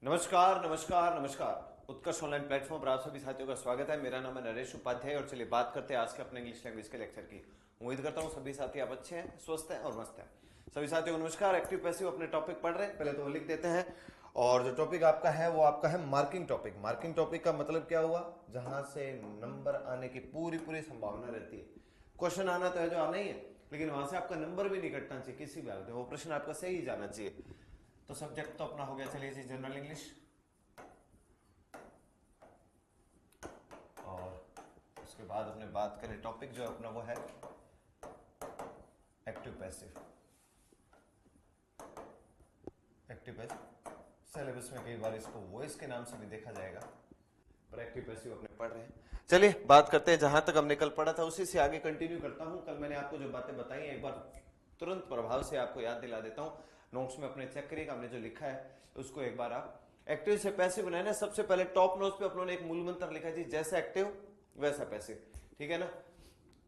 नमस्कार नमस्कार नमस्कार। उत्कर्ष ऑनलाइन प्लेटफॉर्म पर आप सभी साथियों का स्वागत है। मेरा नाम है नरेश उपाध्याय और चलिए बात करते हैं आज के अपने इंग्लिश लैंग्वेज के लेक्चर की। उम्मीद करता हूँ सभी साथी आप अच्छे हैं, स्वस्थ हैं और मस्त हैं। सभी साथियों को नमस्कार। एक्टिव पैसिव अपने टॉपिक पढ़ रहे हैं, पहले तो वो लिख देते हैं। और जो टॉपिक आपका है वो आपका है मार्किंग टॉपिक। मार्किंग टॉपिक का मतलब क्या हुआ? जहां से नंबर आने की पूरी पूरी संभावना रहती है। क्वेश्चन आना तो है जो आना ही है, लेकिन वहां से आपका नंबर भी नहीं कटना चाहिए किसी भी हालत में, वो प्रश्न आपका सही जाना चाहिए। तो सब्जेक्ट तो अपना हो गया, चलिए जी जनरल इंग्लिश। उसके बाद अपने बात करें टॉपिक जो अपना वो है active passive. Active passive syllabus में कई बार इसको वॉइस के नाम से भी देखा जाएगा, पर एक्टिव पैसिव अपने पढ़ रहे हैं। चलिए बात करते हैं, जहां तक हमने कल पढ़ा था उसी से आगे कंटिन्यू करता हूं। कल मैंने आपको जो बातें बताई एक बार तुरंत प्रभाव से आपको याद दिला देता हूं। नोट्स में अपने चेक करिएगा, हमने जो लिखा है उसको एक बार आप एक्टिव से पैसिव बनाए ना। सबसे पहले टॉप नोट्स पे अपनों ने एक मूल मंत्र लिखा है जी, जैसा एक्टिव वैसा पैसिव, ठीक है ना।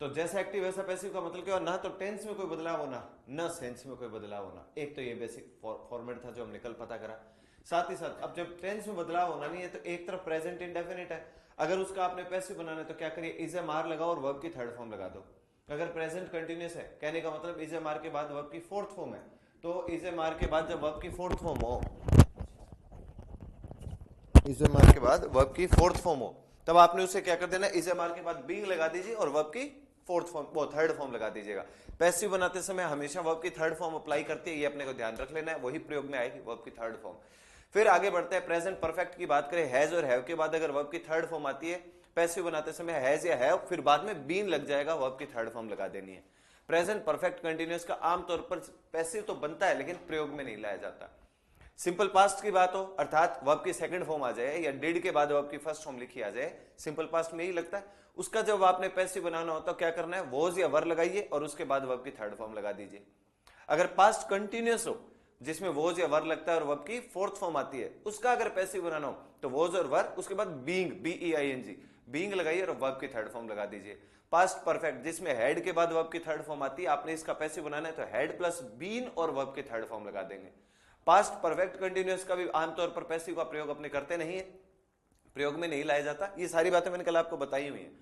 तो जैसा एक्टिव वैसा पैसिव का मतलब क्या हो, ना तो टेंस में कोई बदलाव होना, ना सेंस में कोई बदलाव होना। एक तो ये बेसिक फॉर्मेट था जो हमने कल पता करा। साथ ही साथ अब जब टेंस में बदलाव होना नहीं है तो एक तरफ प्रेजेंट इंडेफिनिट है, अगर उसका आपने पैसिव बनाना है तो क्या करिए, इज एम आर लगाओ और वर्ब की थर्ड फॉर्म लगा दो। अगर प्रेजेंट कंटिन्यूस है, कहने का मतलब इज एम आर के बाद वर्ब की फोर्थ फॉर्म है, तो इज एम आर के बाद जब वर्ब की फोर्थ फॉर्म हो, इज एम आर के बाद वर्ब की फोर्थ फॉर्म हो, तब आपने उसे क्या कर देना, इज एम आर के बाद बीइंग लगा दीजिए और वर्ब की फोर्थ फॉर्म वो थर्ड फॉर्म लगा दीजिएगा। पैसिव बनाते समय हमेशा वर्ब की थर्ड फॉर्म अप्लाई करती है, ये अपने को ध्यान रख लेना है, वही प्रयोग में आएगी वर्ब की थर्ड फॉर्म। फिर आगे बढ़ते हैं, प्रेजेंट परफेक्ट की बात करें, हैज और हैव के बाद अगर वर्ब की थर्ड फॉर्म आती है पैसिव बनाते समय हैज या हैव, फिर बाद में बीन लग जाएगा, वर्ब की थर्ड फॉर्म लगा देनी है। प्रेजेंट परफेक्ट कंटिन्यूअस का आमतौर पर पैसिव तो बनता है लेकिन प्रयोग में नहीं लाया जाता। सिंपल पास्ट की बात हो अर्थात वर्ब की सेकंड फॉर्म आ जाए या डिड के बाद वर्ब की फर्स्ट फॉर्म लिखी आ जाए, सिंपल पास्ट में यही लगता है, उसका जब आपने पैसिव बनाना हो तो क्या करना है, वॉज या वर लगाइए और उसके बाद वर्ब की थर्ड फॉर्म लगा दीजिए। अगर पास्ट कंटिन्यूअस हो जिसमें वॉज या वर लगता है और वर्ब की फोर्थ फॉर्म आती है, उसका अगर पैसिव बनाना हो तो वॉज और वर, उसके बाद बीइंग बीईआईएनजी बीइंग लगाइए और वर्ब की थर्ड फॉर्म लगा दीजिए। पास्ट परफेक्ट जिसमें हैड के बाद वर्ब की थर्ड फॉर्म आती है, आपने इसका पैसिव बनाना है तो हैड प्लस बीन और वर्ब की थर्ड फॉर्म लगा देंगे। पास्ट परफेक्ट कंटिन्यूअस का भी आमतौर पर पैसिव का प्रयोग अपने करते नहीं है, प्रयोग में नहीं लाया जाता। ये सारी बातें मैंने कल आपको बताई हुई हैं।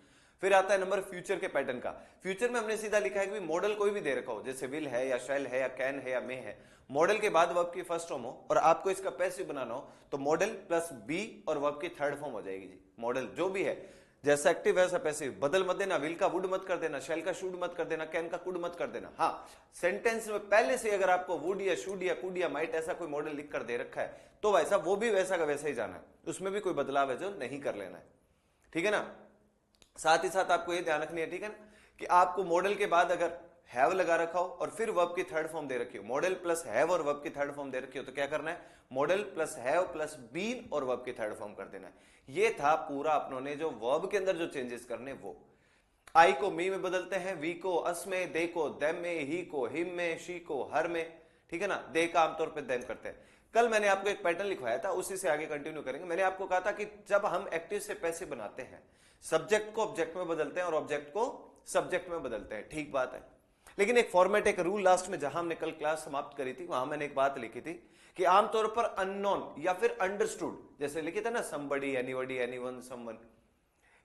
फिर आता है नंबर फ्यूचर के पैटर्न का। फ्यूचर में हमने सीधा लिखा है कि मॉडल कोई भी दे रखा हो, जैसे विल है या शैल है या कैन है या मे है, मॉडल के बाद वर्ब की फर्स्ट फॉर्म हो और आपको इसका पैसिव बनाना हो तो मॉडल प्लस बी और वर्ब की थर्ड फॉर्म हो जाएगी जी। मॉडल जो भी है, जैसा एक्टिव वैसा पैसिव, बदल मत देना, विल का वुड मत कर देना, शैल का शुड मत कर देना, कैन का कुड मत कर देना। हाँ, सेंटेंस में पहले से अगर आपको वुड या शुड या कुड या माइट ऐसा कोई मॉडल लिख कर दे रखा है तो वैसा वो भी वैसा का वैसा ही जाना है, उसमें भी कोई बदलाव है जो नहीं कर लेना है, ठीक है ना। साथ ही साथ आपको ये ध्यान रखनी है, ठीक है ना, कि आपको मॉडल के बाद अगर हैव लगा रखा हो और फिर वर्ब की थर्ड फॉर्म दे रखी हो, मॉडल प्लस हैव और वर्ब की थर्ड फॉर्म दे रखी हो, तो क्या करना है, modal plus have plus been और वर्ब की थर्ड फॉर्म कर देना है। ये था पूरा अपनों ने जो वर्ब के अंदर जो चेंजेस करने वो। आई को मी में बदलते हैं, वी को अस में, दे को देम में, ही को हिम में, शी को हर में, ठीक है ना। दे का आमतौर पर देम करते हैं। कल मैंने आपको एक पैटर्न लिखवाया था, उसी से आगे कंटिन्यू करेंगे। मैंने आपको कहा था कि जब हम एक्टिव से पैसिव बनाते हैं, सब्जेक्ट को ऑब्जेक्ट में बदलते हैं और ऑब्जेक्ट को सब्जेक्ट में बदलते हैं, ठीक बात है। लेकिन एक फॉर्मेट, एक रूल लास्ट में जहां हमने कल क्लास समाप्त करी थी वहां मैंने एक बात लिखी थी कि आमतौर पर अननोन या फिर अंडरस्टूड, जैसे लिखे थे ना समबडी, एनीबडी, एनीवन, समवन,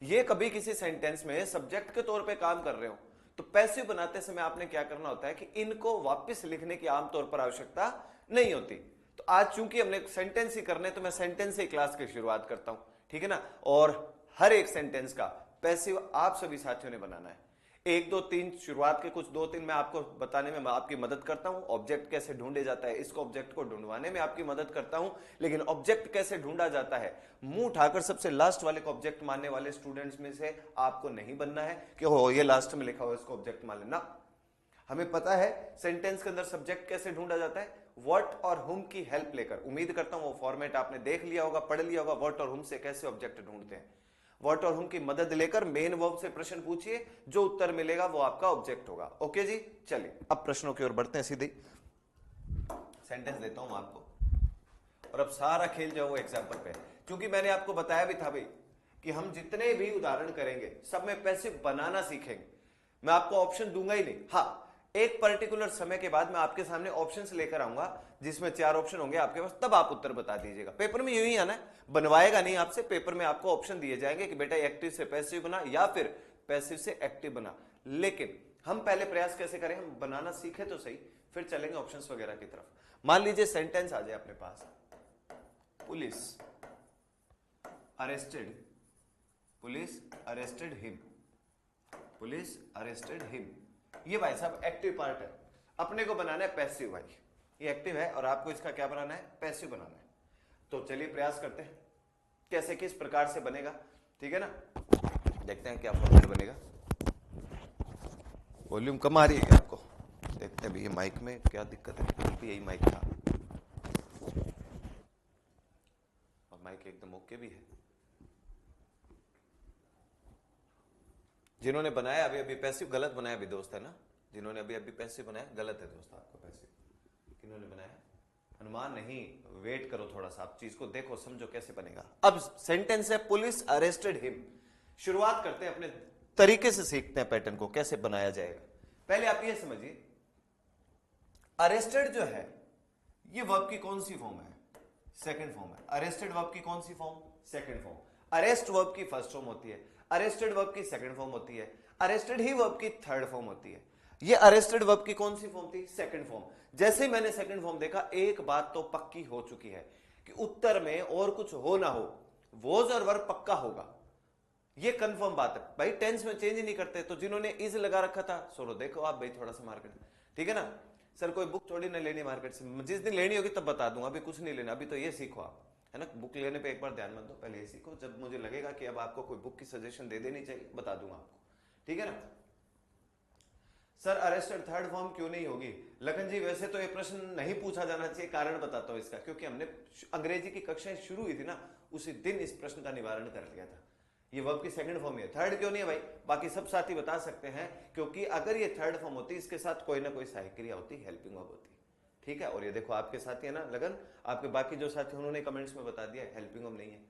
ये कभी किसी सेंटेंस में सब्जेक्ट के तौर पे काम कर रहे हो तो पैसिव बनाते समय आपने क्या करना होता है कि इनको वापस लिखने की आमतौर पर आवश्यकता नहीं होती। तो आज चूंकि हमने सेंटेंस ही करने तो मैं सेंटेंस से क्लास की शुरुआत करता हूं, ठीक है ना। और हर एक सेंटेंस का पैसिव आप सभी साथियों ने बनाना है। एक दो तीन शुरुआत के कुछ दो तीन मैं आपको बताने में आपकी मदद करता हूं। ऑब्जेक्ट कैसे ढूंढे जाता है, इसको ऑब्जेक्ट को ढूंढवाने में आपकी मदद करता हूं, लेकिन ऑब्जेक्ट कैसे ढूंढा जाता है, मुंह उठाकर सबसे लास्ट वाले को ऑब्जेक्ट मानने वाले स्टूडेंट्स में से आपको नहीं बनना है कि हो ये लास्ट में लिखा हुआ इसको ऑब्जेक्ट मान लेना। हमें पता है सेंटेंस के अंदर सब्जेक्ट कैसे ढूंढा जाता है, व्हाट और हुम की हेल्प लेकर। उम्मीद करता हूं वो फॉर्मेट आपने देख लिया होगा, पढ़ लिया होगा, व्हाट और हुम से कैसे ऑब्जेक्ट ढूंढते हैं। व्हाट और हुम की मदद लेकर मेन वर्ब से प्रश्न पूछिए, जो उत्तर मिलेगा वो आपका ऑब्जेक्ट होगा। ओके जी, चलिए अब प्रश्नों की ओर बढ़ते हैं। सीधे सेंटेंस देता हूं आपको और अब सारा खेल जो है वो एग्जाम्पल पे, क्योंकि मैंने आपको बताया भी था भाई कि हम जितने भी उदाहरण करेंगे सब में पैसिव बनाना सीखेंगे। मैं आपको ऑप्शन दूंगा ही नहीं। हाँ, एक पर्टिकुलर समय के बाद मैं आपके सामने ऑप्शंस लेकर आऊंगा जिसमें 4 ऑप्शन होंगे आपके पास, तब आप उत्तर बता दीजिएगा। पेपर में यूं ही आना है, बनवाएगा नहीं आपसे, पेपर में आपको ऑप्शन दिए जाएंगे कि बेटा एक्टिव से पैसिव बना या फिर पैसिव से एक्टिव बना। लेकिन हम पहले प्रयास कैसे करें, हम बनाना सीखे तो सही, फिर चलेंगे ऑप्शंस वगैरह की तरफ। मान लीजिए सेंटेंस आ जाए अपने पास, police arrested him, police arrested him. ये भाई साहब एक्टिव पार्ट है, अपने को बनाना है पैसिव। भाई ये एक्टिव है और आपको इसका क्या बनाना है, पैसिव बनाना है। तो चलिए प्रयास करते हैं कैसे किस प्रकार से बनेगा, ठीक है ना। देखते हैं क्या फॉर्मेट बनेगा। वॉल्यूम कम आ रही है क्या आपको, देखते हैं भैया माइक में क्या दिक्कत है, यही माइक था और माइक एकदम ओके भी है। जिन्होंने बनाया अभी अभी पैसिव गलत बनाया भी दोस्त, है ना, जिन्होंने अभी अभी पैसिव बनाया गलत है दोस्त, आपको पैसिव किन्होंने बनाया, अनुमान नहीं, वेट करो थोड़ा सा, आप चीज को देखो समझो कैसे बनेगा। अब सेंटेंस है पुलिस अरेस्टेड हिम। शुरुआत करते हैं अपने तरीके से, सीखते हैं पैटर्न को कैसे बनाया जाएगा। पहले आप ये समझिए, अरेस्टेड जो है ये वर्ब की कौन सी फॉर्म है, सेकंड फॉर्म है। अरेस्टेड वर्ब की कौन सी form, second form. Arrest verb की फर्स्ट फॉर्म होती है, अरेस्टेड वर्ब की सेकंड फॉर्म होती है, अरेस्टेड ही वर्ब की थर्ड फॉर्म होती है। ये अरेस्टेड वर्ब की कौन सी फॉर्म थी, सेकंड फॉर्म। जैसे ही मैंने सेकंड फॉर्म देखा, एक बात तो पक्की हो चुकी है कि उत्तर में और कुछ हो ना हो, वोज और वर्ब पक्का होगा, ये कंफर्म बात है। भाई टेंस में चेंज नहीं करते, तो जिन्होंने इज लगा रखा था सोलो देखो आप भाई थोड़ा सा मार्केट, ठीक है ना। सर कोई बुक थोड़ी ना लेनी मार्केट से, जिस दिन लेनी होगी तब बता दूंगा, अभी कुछ नहीं लेना, अभी तो ये सीखो आप, है ना। बुक लेने पे एक बार ध्यान मत दो, पहले ये सीखो, जब मुझे लगेगा कि अब आपको कोई बुक की सजेशन दे देनी चाहिए बता दूंगा आपको, ठीक है ना। सर अरेस्टेड थर्ड फॉर्म क्यों नहीं होगी, लखन जी वैसे तो ये प्रश्न नहीं पूछा जाना चाहिए, कारण बताता हूं इसका, क्योंकि हमने अंग्रेजी की कक्षाएं शुरू हुई थी ना, उसी दिन इस प्रश्न का निवारण कर लिया था। ये वर्ब की सेकंड फॉर्म है, थर्ड क्यों नहीं है भाई, बाकी सब साथी बता सकते हैं, क्योंकि अगर ये थर्ड फॉर्म होती इसके साथ कोई ना कोई सहायक क्रिया होती, हेल्पिंग वर्ब होती, ठीक है। और ये देखो आपके साथी है ना लगन, आपके बाकी जो साथी उन्होंने कमेंट्स में बता दिया हेल्पिंग वर्ब नहीं है,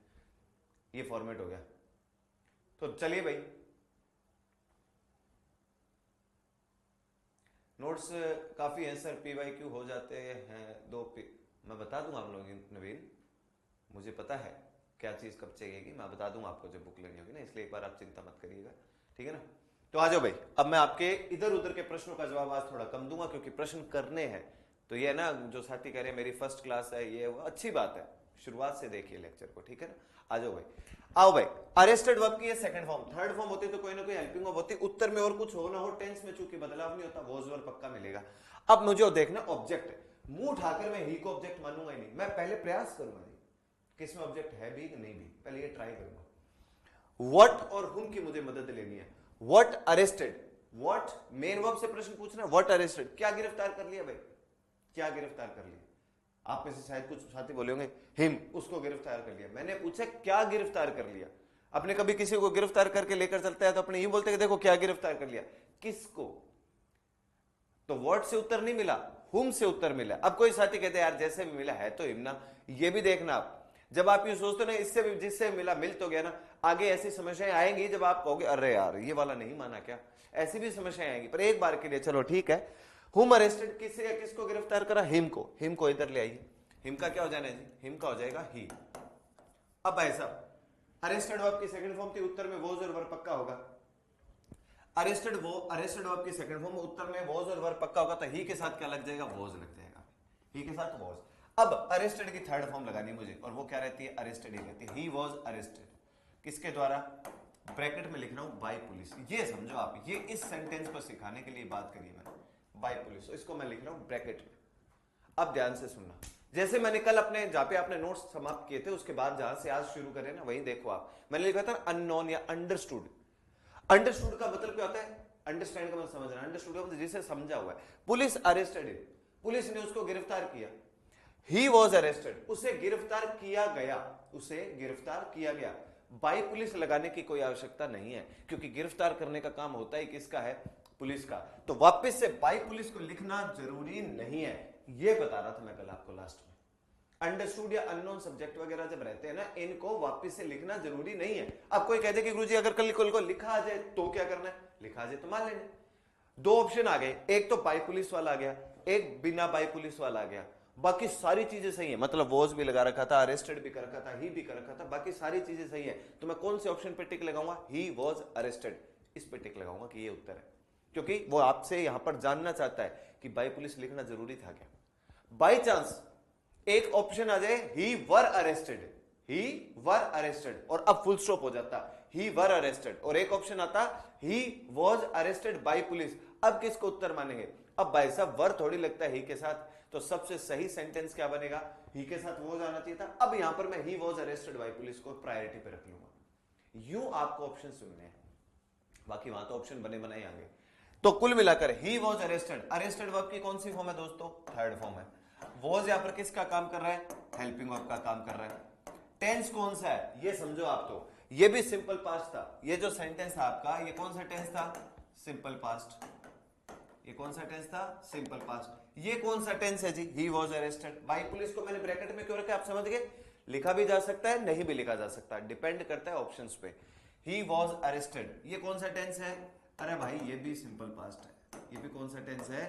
ये फॉर्मेट हो गया। तो चलिए भाई नोट्स काफी हैं सर, पीवाईक्यू हो जाते हैं दो मैं बता दूंगा आप लोगों नवीन, मुझे पता है क्या चीज कब चाहिएगी, मैं बता दूंगा आपको जब बुक लेनी होगी ना, इसलिए एक बार आप चिंता मत करिएगा, ठीक है ना। तो आ जाओ भाई, अब मैं आपके इधर उधर के प्रश्नों का जवाब आज थोड़ा कम दूंगा क्योंकि प्रश्न करने हैं। तो ये ना जो साथी कह रहे हैं मेरी फर्स्ट क्लास है, ये वो अच्छी बात है, शुरुआत से देखिए लेक्चर को, ठीक है ना। आ जाओ भाई, आओ भाई। अरेस्टेड वर्ब की सेकंड फॉर्म, थर्ड फॉर्म होती तो कोई ना कोई हेल्पिंग वर्ब होती, उत्तर में और कुछ हो ना हो, टेंस में चूंकि बदलाव नहीं होता, वोज वर्ब पक्का मिलेगा। अब मुझे देखना ऑब्जेक्ट है, मुंह उठाकर मैं ही को ऑब्जेक्ट मानूंगा ही नहीं, मैं पहले प्रयास करूंगा किसमें ऑब्जेक्ट है भी कि नहीं भी, पहले ये ट्राई करूंगा। व्हाट और हुम की मुझे मदद लेनी है। What arrested, what main verb से प्रश्न पूछना, व्हाट अरेस्टेड, क्या गिरफ्तार कर लिया भाई, क्या गिरफ्तार कर लिया। आप में से शायद कुछ साथी बोले होंगे हिम, उसको गिरफ्तार कर लिया, मैंने पूछा क्या गिरफ्तार कर लिया। अपने कभी किसी को गिरफ्तार करके लेकर चलता है तो अपने यूं बोलते हैं देखो क्या गिरफ्तार कर लिया, किसको। तो व्हाट से उत्तर नहीं मिला, हुम से उत्तर मिला। अब कोई साथी कहते हैं यार जैसे भी मिला है तो हिम ना, ये भी देखना आप, जब आप ये सोचते ना इससे भी जिससे मिला मिल तो गया ना, आगे ऐसी समस्याएं आएंगी जब आप कहोगे अरे यार ये वाला नहीं माना क्या, ऐसी भी समस्याएं आएंगी। पर एक बार के लिए चलो ठीक है, हुम अरेस्टेड, किसे या किसको गिरफ्तार करा, हिम को, हिम को इधर ले आइए, हिम का क्या हो जाना है जी, हिम का हो जाएगा ही। अब भाई साहब अरेस्टेड वर्ब की सेकंड फॉर्म थी, उत्तर में वोज और वर्ब पक्का होगा। अरेस्टेड वर्ब की सेकंड फॉर्म, उत्तर में वोज और वर्ब पक्का होगा, तो ही के साथ क्या लग जाएगा, वोज लग जाएगा, ही के साथ वोज। अब अरेस्टेड की थर्ड फॉर्म लगानी मुझे, और वो क्या रहती है, अरेस्टेड ही रहती है। ही वॉज अरेस्टेड, किसके द्वारा, ब्रैकेट में लिख रहा हूं बाय पुलिस, ये समझो आप, ये इस सेंटेंस को सिखाने के लिए बात करी मैंने, बाय पुलिस, तो इसको मैं लिख रहा हूं ब्रैकेट में। अब ध्यान से सुनना, जैसे मैंने कल अपने जहां पे आपने नोट्स समाप्त किए थे उसके बाद जहां से आज शुरू करें ना, वही देखो आप, मैंने लिखा था अननोन या अंडरस्टूड। अंडरस्टूड का मतलब क्या होता है, अंडरस्टैंड का मतलब समझना, अंडरस्टूड का मतलब जिसे समझा हुआ है। पुलिस अरेस्टेड, पुलिस ने उसको गिरफ्तार किया, ही वॉज अरेस्टेड, उसे गिरफ्तार किया गया, उसे गिरफ्तार किया गया। बाय पुलिस लगाने की कोई आवश्यकता नहीं है, क्योंकि गिरफ्तार करने का काम होता ही किसका है, पुलिस का। तो वापस से बाय पुलिस को लिखना जरूरी नहीं है, ये बता रहा था मैं कल आपको लास्ट में। अंडरस्टूड या अननोन सब्जेक्ट वगैरह जब रहते हैं ना, इनको वापस से लिखना जरूरी नहीं है। अब कोई कहते कि गुरुजी अगर कल को लिखा आ जाए तो क्या करना है, लिखा आ जाए तो मान लेना। दो ऑप्शन आ गए, एक तो बाई पुलिस वाला आ गया, एक बिना बाई पुलिस वाला आ गया। बाकी सारी चीजें सही है, मतलब वॉज भी लगा रखा था, अरेस्टेड भी कर रखा था, ही भी कर रखा था, बाकी सारी चीजें सही है। तो मैं कौन से ऑप्शन पे टिक लगाऊंगा? ही वॉज अरेस्टेड, इस पे टिक लगाऊंगा कि ये उत्तर है, क्योंकि वो आपसे यहां पर जानना चाहता है कि बाई पुलिस लिखना जरूरी था क्या। बाई चांस एक ऑप्शन आ जाए ही were arrested, he were arrested, और अब फुल स्टॉप हो जाता, ही वर अरेस्टेड, और एक ऑप्शन आता ही वॉज अरेस्टेड बाई पुलिस। अब किसको उत्तर मानेंगे? अब भाई साहब वर थोड़ी लगता है ही के साथ, तो सबसे सही सेंटेंस क्या बनेगा? ही के साथ वॉज आना चाहिए था। अब यहां पर मैं ही वॉज अरेस्टेड बाई पुलिस को प्रायोरिटी पे रख लूंगा। यूं आपको ऑप्शन सुनने हैं, बाकी वहां तो ऑप्शन बने बनाए आगे। तो कुल मिलाकर ही वॉज अरेस्टेड, अरेस्टेड वर्ब की कौन सी फॉर्म है दोस्तों? थर्ड फॉर्म है। वॉज यहां पर किसका काम कर रहा है? हेल्पिंग वर्ब का काम कर रहा है। टेंस कौन सा है ये समझो आप, तो ये भी सिंपल पास्ट था। ये जो सेंटेंस था आपका, ये कौन सा टेंस था? Simple past. ये कौन सा टेंस था? Simple past. ये कौन सा टेंस है जी? He was arrested by police को मैंने ब्रैकेट में क्यों रखा? आप समझ गए? लिखा भी जा सकता है, नहीं भी लिखा जा सकता, डिपेंड करता है ऑप्शंस पे। ही वॉज अरेस्टेड, ये कौन सा टेंस है? अरे भाई ये भी सिंपल पास्ट है। ये भी कौन सा टेंस है?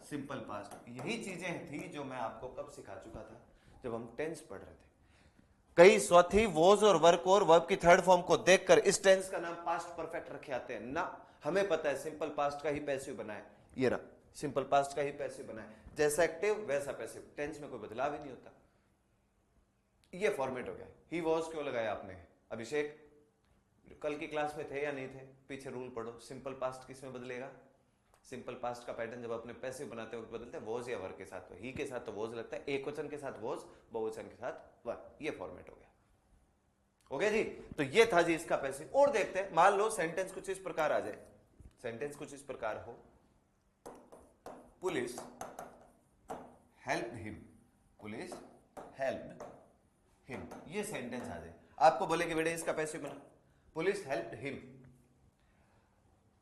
Simple past. यही चीजें थी जो मैं आपको कब सिखा चुका था? जब हम टेंस पढ़ रहे थे। कई स्वथी वॉज और वर्क और वर्ब की थर्ड फॉर्म को देखकर इस टेंस का नाम पास्ट परफेक्ट रखे आते हैं ना। हमें पता है सिंपल पास्ट का ही पैसिव बना है, ये रहा सिंपल पास्ट का ही पैसिव बना है, जैसा एक्टिव वैसा पैसिव, टेंस में कोई बदलाव ही नहीं होता। ये फॉर्मेट हो गया। ही वॉज क्यों लगाया आपने? अभिषेक कल की क्लास में थे या नहीं थे? पीछे रूल पढ़ो, सिंपल पास्ट किस में बदलेगा? सिंपल पास्ट का पैटर्न जब अपने पैसिव बनाते वक्त बदलते हैं वॉज या वर्क के साथ, तो ही के साथ तो वॉज लगता है, एक वचन के साथ वॉज, बहुवचन के साथ वर्क। ये फॉर्मेट हो गया। हो गया जी। तो ये था जी इसका पैसिव। और देखते हैं, मान लो सेंटेंस कुछ इस प्रकार आ जाए, सेंटेंस कुछ इस प्रकार हो, police help him, police help him, ये सेंटेंस आ जाए। आपको बोले कि बेटे इसका पैसिव बना, पुलिस हेल्प हिम।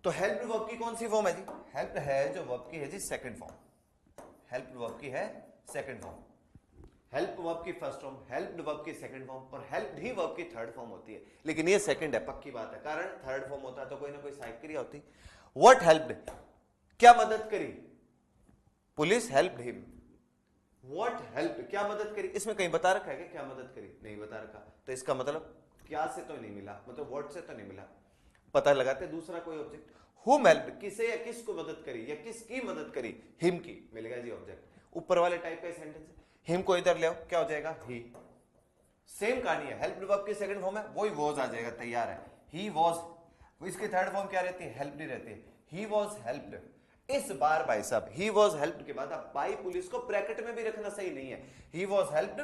तो हेल्प वर्ब की कौन सी फॉर्म है जी? हेल्प है जो वर्ब की है जी सेकंड फॉर्म। हेल्प वर्ब की है सेकंड फॉर्म। हेल्प वर्ब की फर्स्ट फॉर्म, हेल्प्ड वर्ब की सेकंड फॉर्म, और हेल्प्ड ही वर्ब की थर्ड फॉर्म होती है। लेकिन ये सेकंड है, पक्की बात है, कारण थर्ड फॉर्म होता तो कोई ना कोई सहायक क्रिया होती। व्हाट हेल्प्ड, क्या मदद करी? Police helped him. What helped, क्या मदद करी? इसमें कहीं बता रखा है कि क्या मदद करी? नहीं बता रखा। तो इसका मतलब क्या से तो नहीं मिला, मतलब व्हाट से तो नहीं मिला। पता लगाते दूसरा कोई ऑब्जेक्ट। हुम हेल्प्ड, किसे या किसको मदद करी या किसकी मदद करी? हिम की, मिलेगा जी ऑब्जेक्ट। ऊपर वाले टाइप का सेंटेंस है, हिम को इधर ले आओ, क्या हो जाएगा? ही। सेम कहानी है, हेल्प्ड वर्ब की सेकंड फॉर्म है, वही वॉज आ जाएगा, तैयार है। ही वॉज, इसकी थर्ड फॉर्म क्या रहती है? हेल्प्ड ही रहती है। He was helped. इस बार भाई साहब ही वॉज हेल्प्ड के बाद अब बाय पुलिस को ब्रैकेट में भी रखना सही नहीं है। He was helped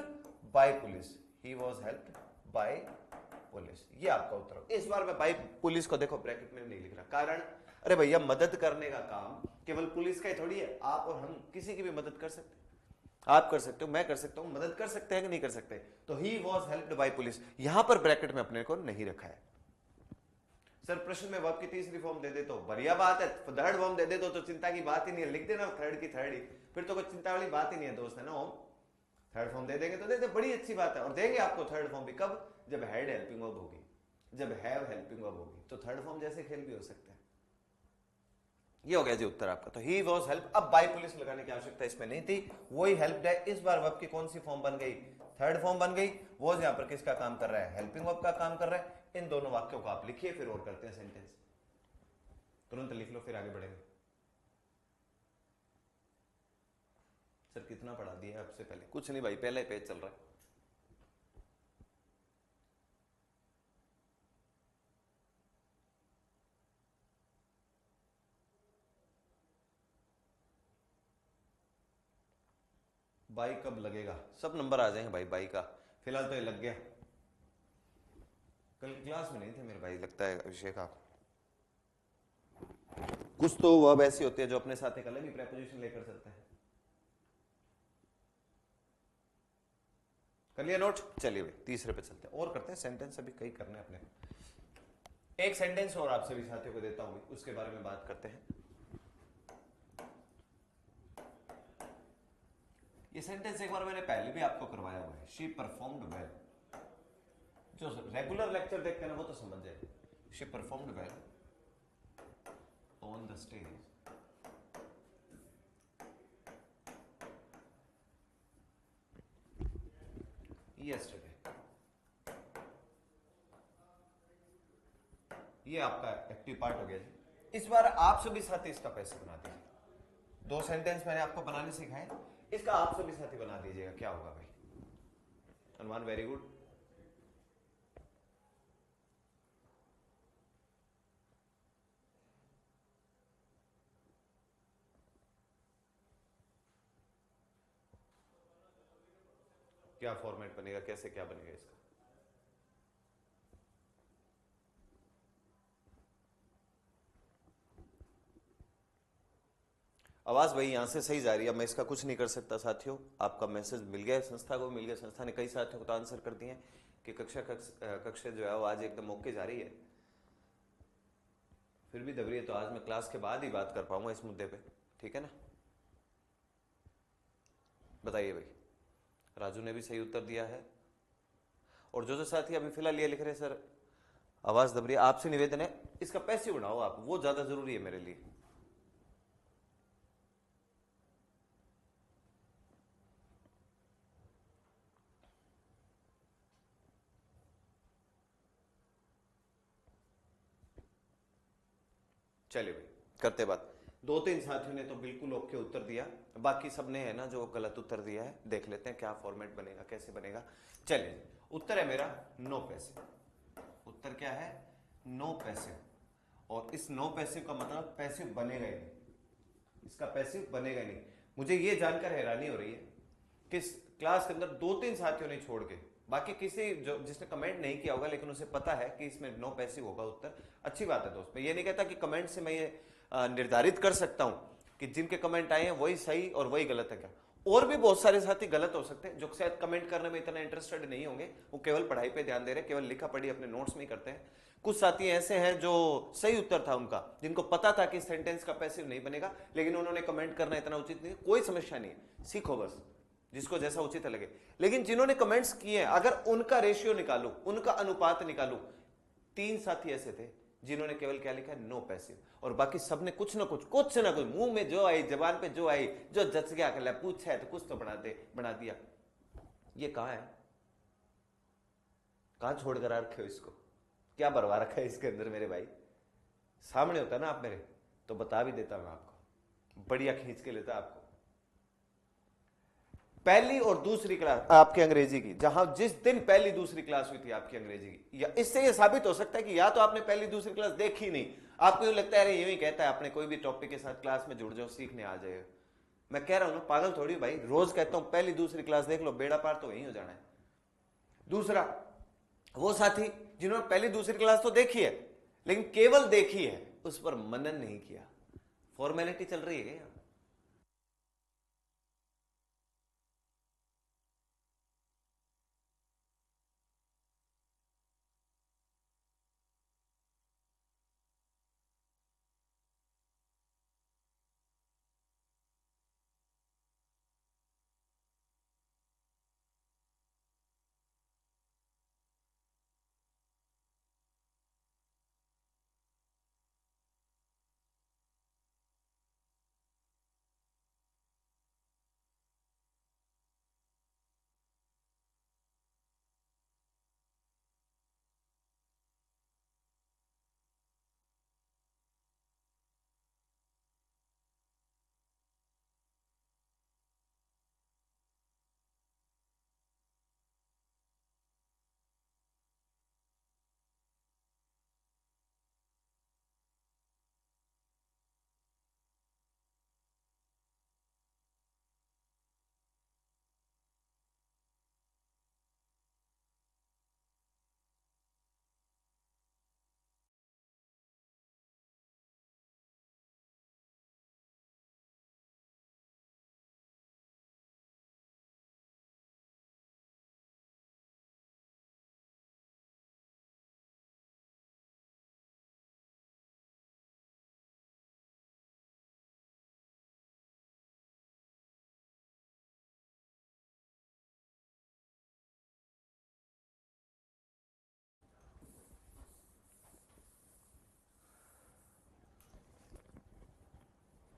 bye police, he was helped bye police, ये आपका उत्तर। इस बार मैं बाय पुलिस को देखो ब्रैकेट में नहीं लिख रहा, कारण अरे भैया मदद करने का काम केवल पुलिस का ही थोड़ी है, आप और हम किसी की भी मदद कर सकते हैं। आप कर सकते हो, मैं कर सकता हूं, मदद कर सकते हैं कि नहीं कर सकते? तो he was helped bye police, यहां पर ब्रैकेट में अपने को नहीं रखा है। सर प्रश्न में वर्ब की तीसरी फॉर्म दे दे तो बढ़िया बात है, थर्ड फॉर्म दे दे तो चिंता की बात ही नहीं है, लिख देना थर्ड की थर्ड ही, फिर तो कोई चिंता वाली बात ही नहीं है दोस्त, है ना। ओम थर्ड फॉर्म दे देंगे तो दे दे, बड़ी अच्छी बात है। और देंगे आपको थर्ड फॉर्म भी कब? जब हेड हेल्पिंग वर्ब होगी, जब हैव हेल्पिंग वर्ब होगी, तो थर्ड फॉर्म जैसे खेल भी हो सकते हैं। ये हो गया जी उत्तर आपका। तो ही वॉज हेल्प, अब बाय पुलिस लगाने की आवश्यकता इसमें नहीं थी, वही हेल्प्ड है। इस बार वर्ब की कौन सी फॉर्म बन गई? थर्ड फॉर्म बन गई। वॉज यहां पर किसका काम कर रहा है? हेल्पिंग वर्ब का काम कर रहा है। इन दोनों वाक्यों को आप लिखिए, फिर और करते हैं सेंटेंस। तुरंत लिख लो, फिर आगे बढ़ेंगे। सर कितना पढ़ा दिया आपसे पहले? कुछ नहीं भाई, पहले पेज चल रहा है। बाई कब लगेगा? सब नंबर आ जाएंगे भाई बाई का, फिलहाल तो ये लग गया। कल क्लास में नहीं थे मेरे भाई, लगता है अभिषेक आप। कुछ तो वर्ब ऐसी होती है जो अपने साथ एक अलग ही प्रेपोजिशन लेकर चलते हैं। कर लिया नोट? चलिए भाई तीसरे पे चलते हैं और करते हैं सेंटेंस, अभी कई करने अपने। एक सेंटेंस और आप सभी साथियों को देता हूं, उसके बारे में बात करते हैं। ये सेंटेंस एक बार मैंने पहले भी आपको करवाया हुआ है, शी परफॉर्म्ड वेल। जो रेगुलर लेक्चर देखते हैं ना वो तो समझ जाए। She performed well on the stage yesterday, ये आपका एक्टिव पार्ट हो गया जी। इस बार आप सभी साथी इसका पैसे बना दीजिए। दो सेंटेंस मैंने आपको बनाने सिखाए, इसका आप सभी साथी बना दीजिएगा। क्या होगा भाई? अनुमान, वेरी गुड। क्या फॉर्मेट बनेगा, कैसे क्या बनेगा इसका? आवाज भाई यहां से सही जा रही है, मैं इसका कुछ नहीं कर सकता साथियों। आपका मैसेज मिल गया, संस्था को मिल गया, संस्था ने कई साथियों को तो आंसर कर दिए कि कक्षा जो है वो आज एकदम ओके जा रही है। फिर भी दबरी है तो आज मैं क्लास के बाद ही बात कर पाऊंगा इस मुद्दे पे, ठीक है ना? बताइए भाई। राजू ने भी सही उत्तर दिया है। और जो जो साथी अभी फिलहाल ये लिख रहे सर आवाज दब रही है, आपसे निवेदन है इसका पैसे बढ़ाओ आप, वो ज्यादा जरूरी है मेरे लिए। चलिए भाई करते बात। दो तीन साथियों ने तो बिल्कुल ओके उत्तर दिया, बाकी सबने है ना जो गलत उत्तर दिया है। देख लेते हैं क्या फॉर्मेट बनेगा, कैसे बनेगा। चलिए, उत्तर है मेरा 9 पैसे। उत्तर क्या है? 9 पैसे। और इस 9 पैसे का मतलब पैसे बनेगा ही नहीं, इसका पैसे बनेगा ही नहीं। मुझे ये जानकर हैरानी हो रही है कि क्लास के अंदर दो तीन साथियों ने छोड़ के, बाकी किसी जो जिसने कमेंट नहीं किया होगा लेकिन उसे पता है कि इसमें 9 पैसे होगा उत्तर। अच्छी बात है दोस्त, मैं ये नहीं कहता कि कमेंट से मैं ये निर्धारित कर सकता हूं कि जिनके कमेंट आए हैं वही सही और वही गलत है। क्या और भी बहुत सारे साथी गलत हो सकते हैं जो शायद कमेंट करने में इतना इंटरेस्टेड नहीं होंगे, वो केवल पढ़ाई पे ध्यान दे रहे हैं, केवल लिखा पढ़ी अपने नोट्स में ही करते हैं। कुछ साथी ऐसे हैं जो सही उत्तर था उनका, जिनको पता था कि सेंटेंस का पैसिव नहीं बनेगा, लेकिन उन्होंने कमेंट करना इतना उचित नहीं। कोई समस्या नहीं है, सीखो बस, जिसको जैसा उचित लगे। लेकिन जिन्होंने कमेंट्स किए अगर उनका रेशियो निकालू, उनका अनुपात निकालू, 3 साथी ऐसे थे जिन्होंने केवल क्या लिखा है? 9 पैसे। और बाकी सबने कुछ ना कुछ मुंह में जो आई, जबान पे जो आई, जो जच गया, कर पूछा है तो कुछ तो बना दिया। ये कहां है? कहां छोड़ कर रखे हो इसको? क्या बरवा रखा है इसके अंदर मेरे भाई? सामने होता ना आप मेरे तो बता भी देता मैं आपको, बढ़िया खींच के लेता आपको। पहली और दूसरी क्लास आपकी अंग्रेजी की, जहां जिस दिन पहली दूसरी क्लास हुई थी आपकी अंग्रेजी की, या इससे यह साबित हो सकता है कि या तो आपने पहली दूसरी क्लास देखी नहीं, आपको यूं लगता है अरे यूं ही कहता है, आपने कोई भी टॉपिक के साथ क्लास में जुड़ जाओ, सीखने आ जाएगा। मैं कह रहा हूं ना, पागल थोड़ी भाई, रोज कहता हूं पहली दूसरी क्लास देख लो, बेड़ा पार तो वही हो जाना है। दूसरा, वो साथी जिन्होंने पहली दूसरी क्लास तो देखी है लेकिन केवल देखी है, उस पर मनन नहीं किया। फॉर्मेलिटी चल रही है क्या?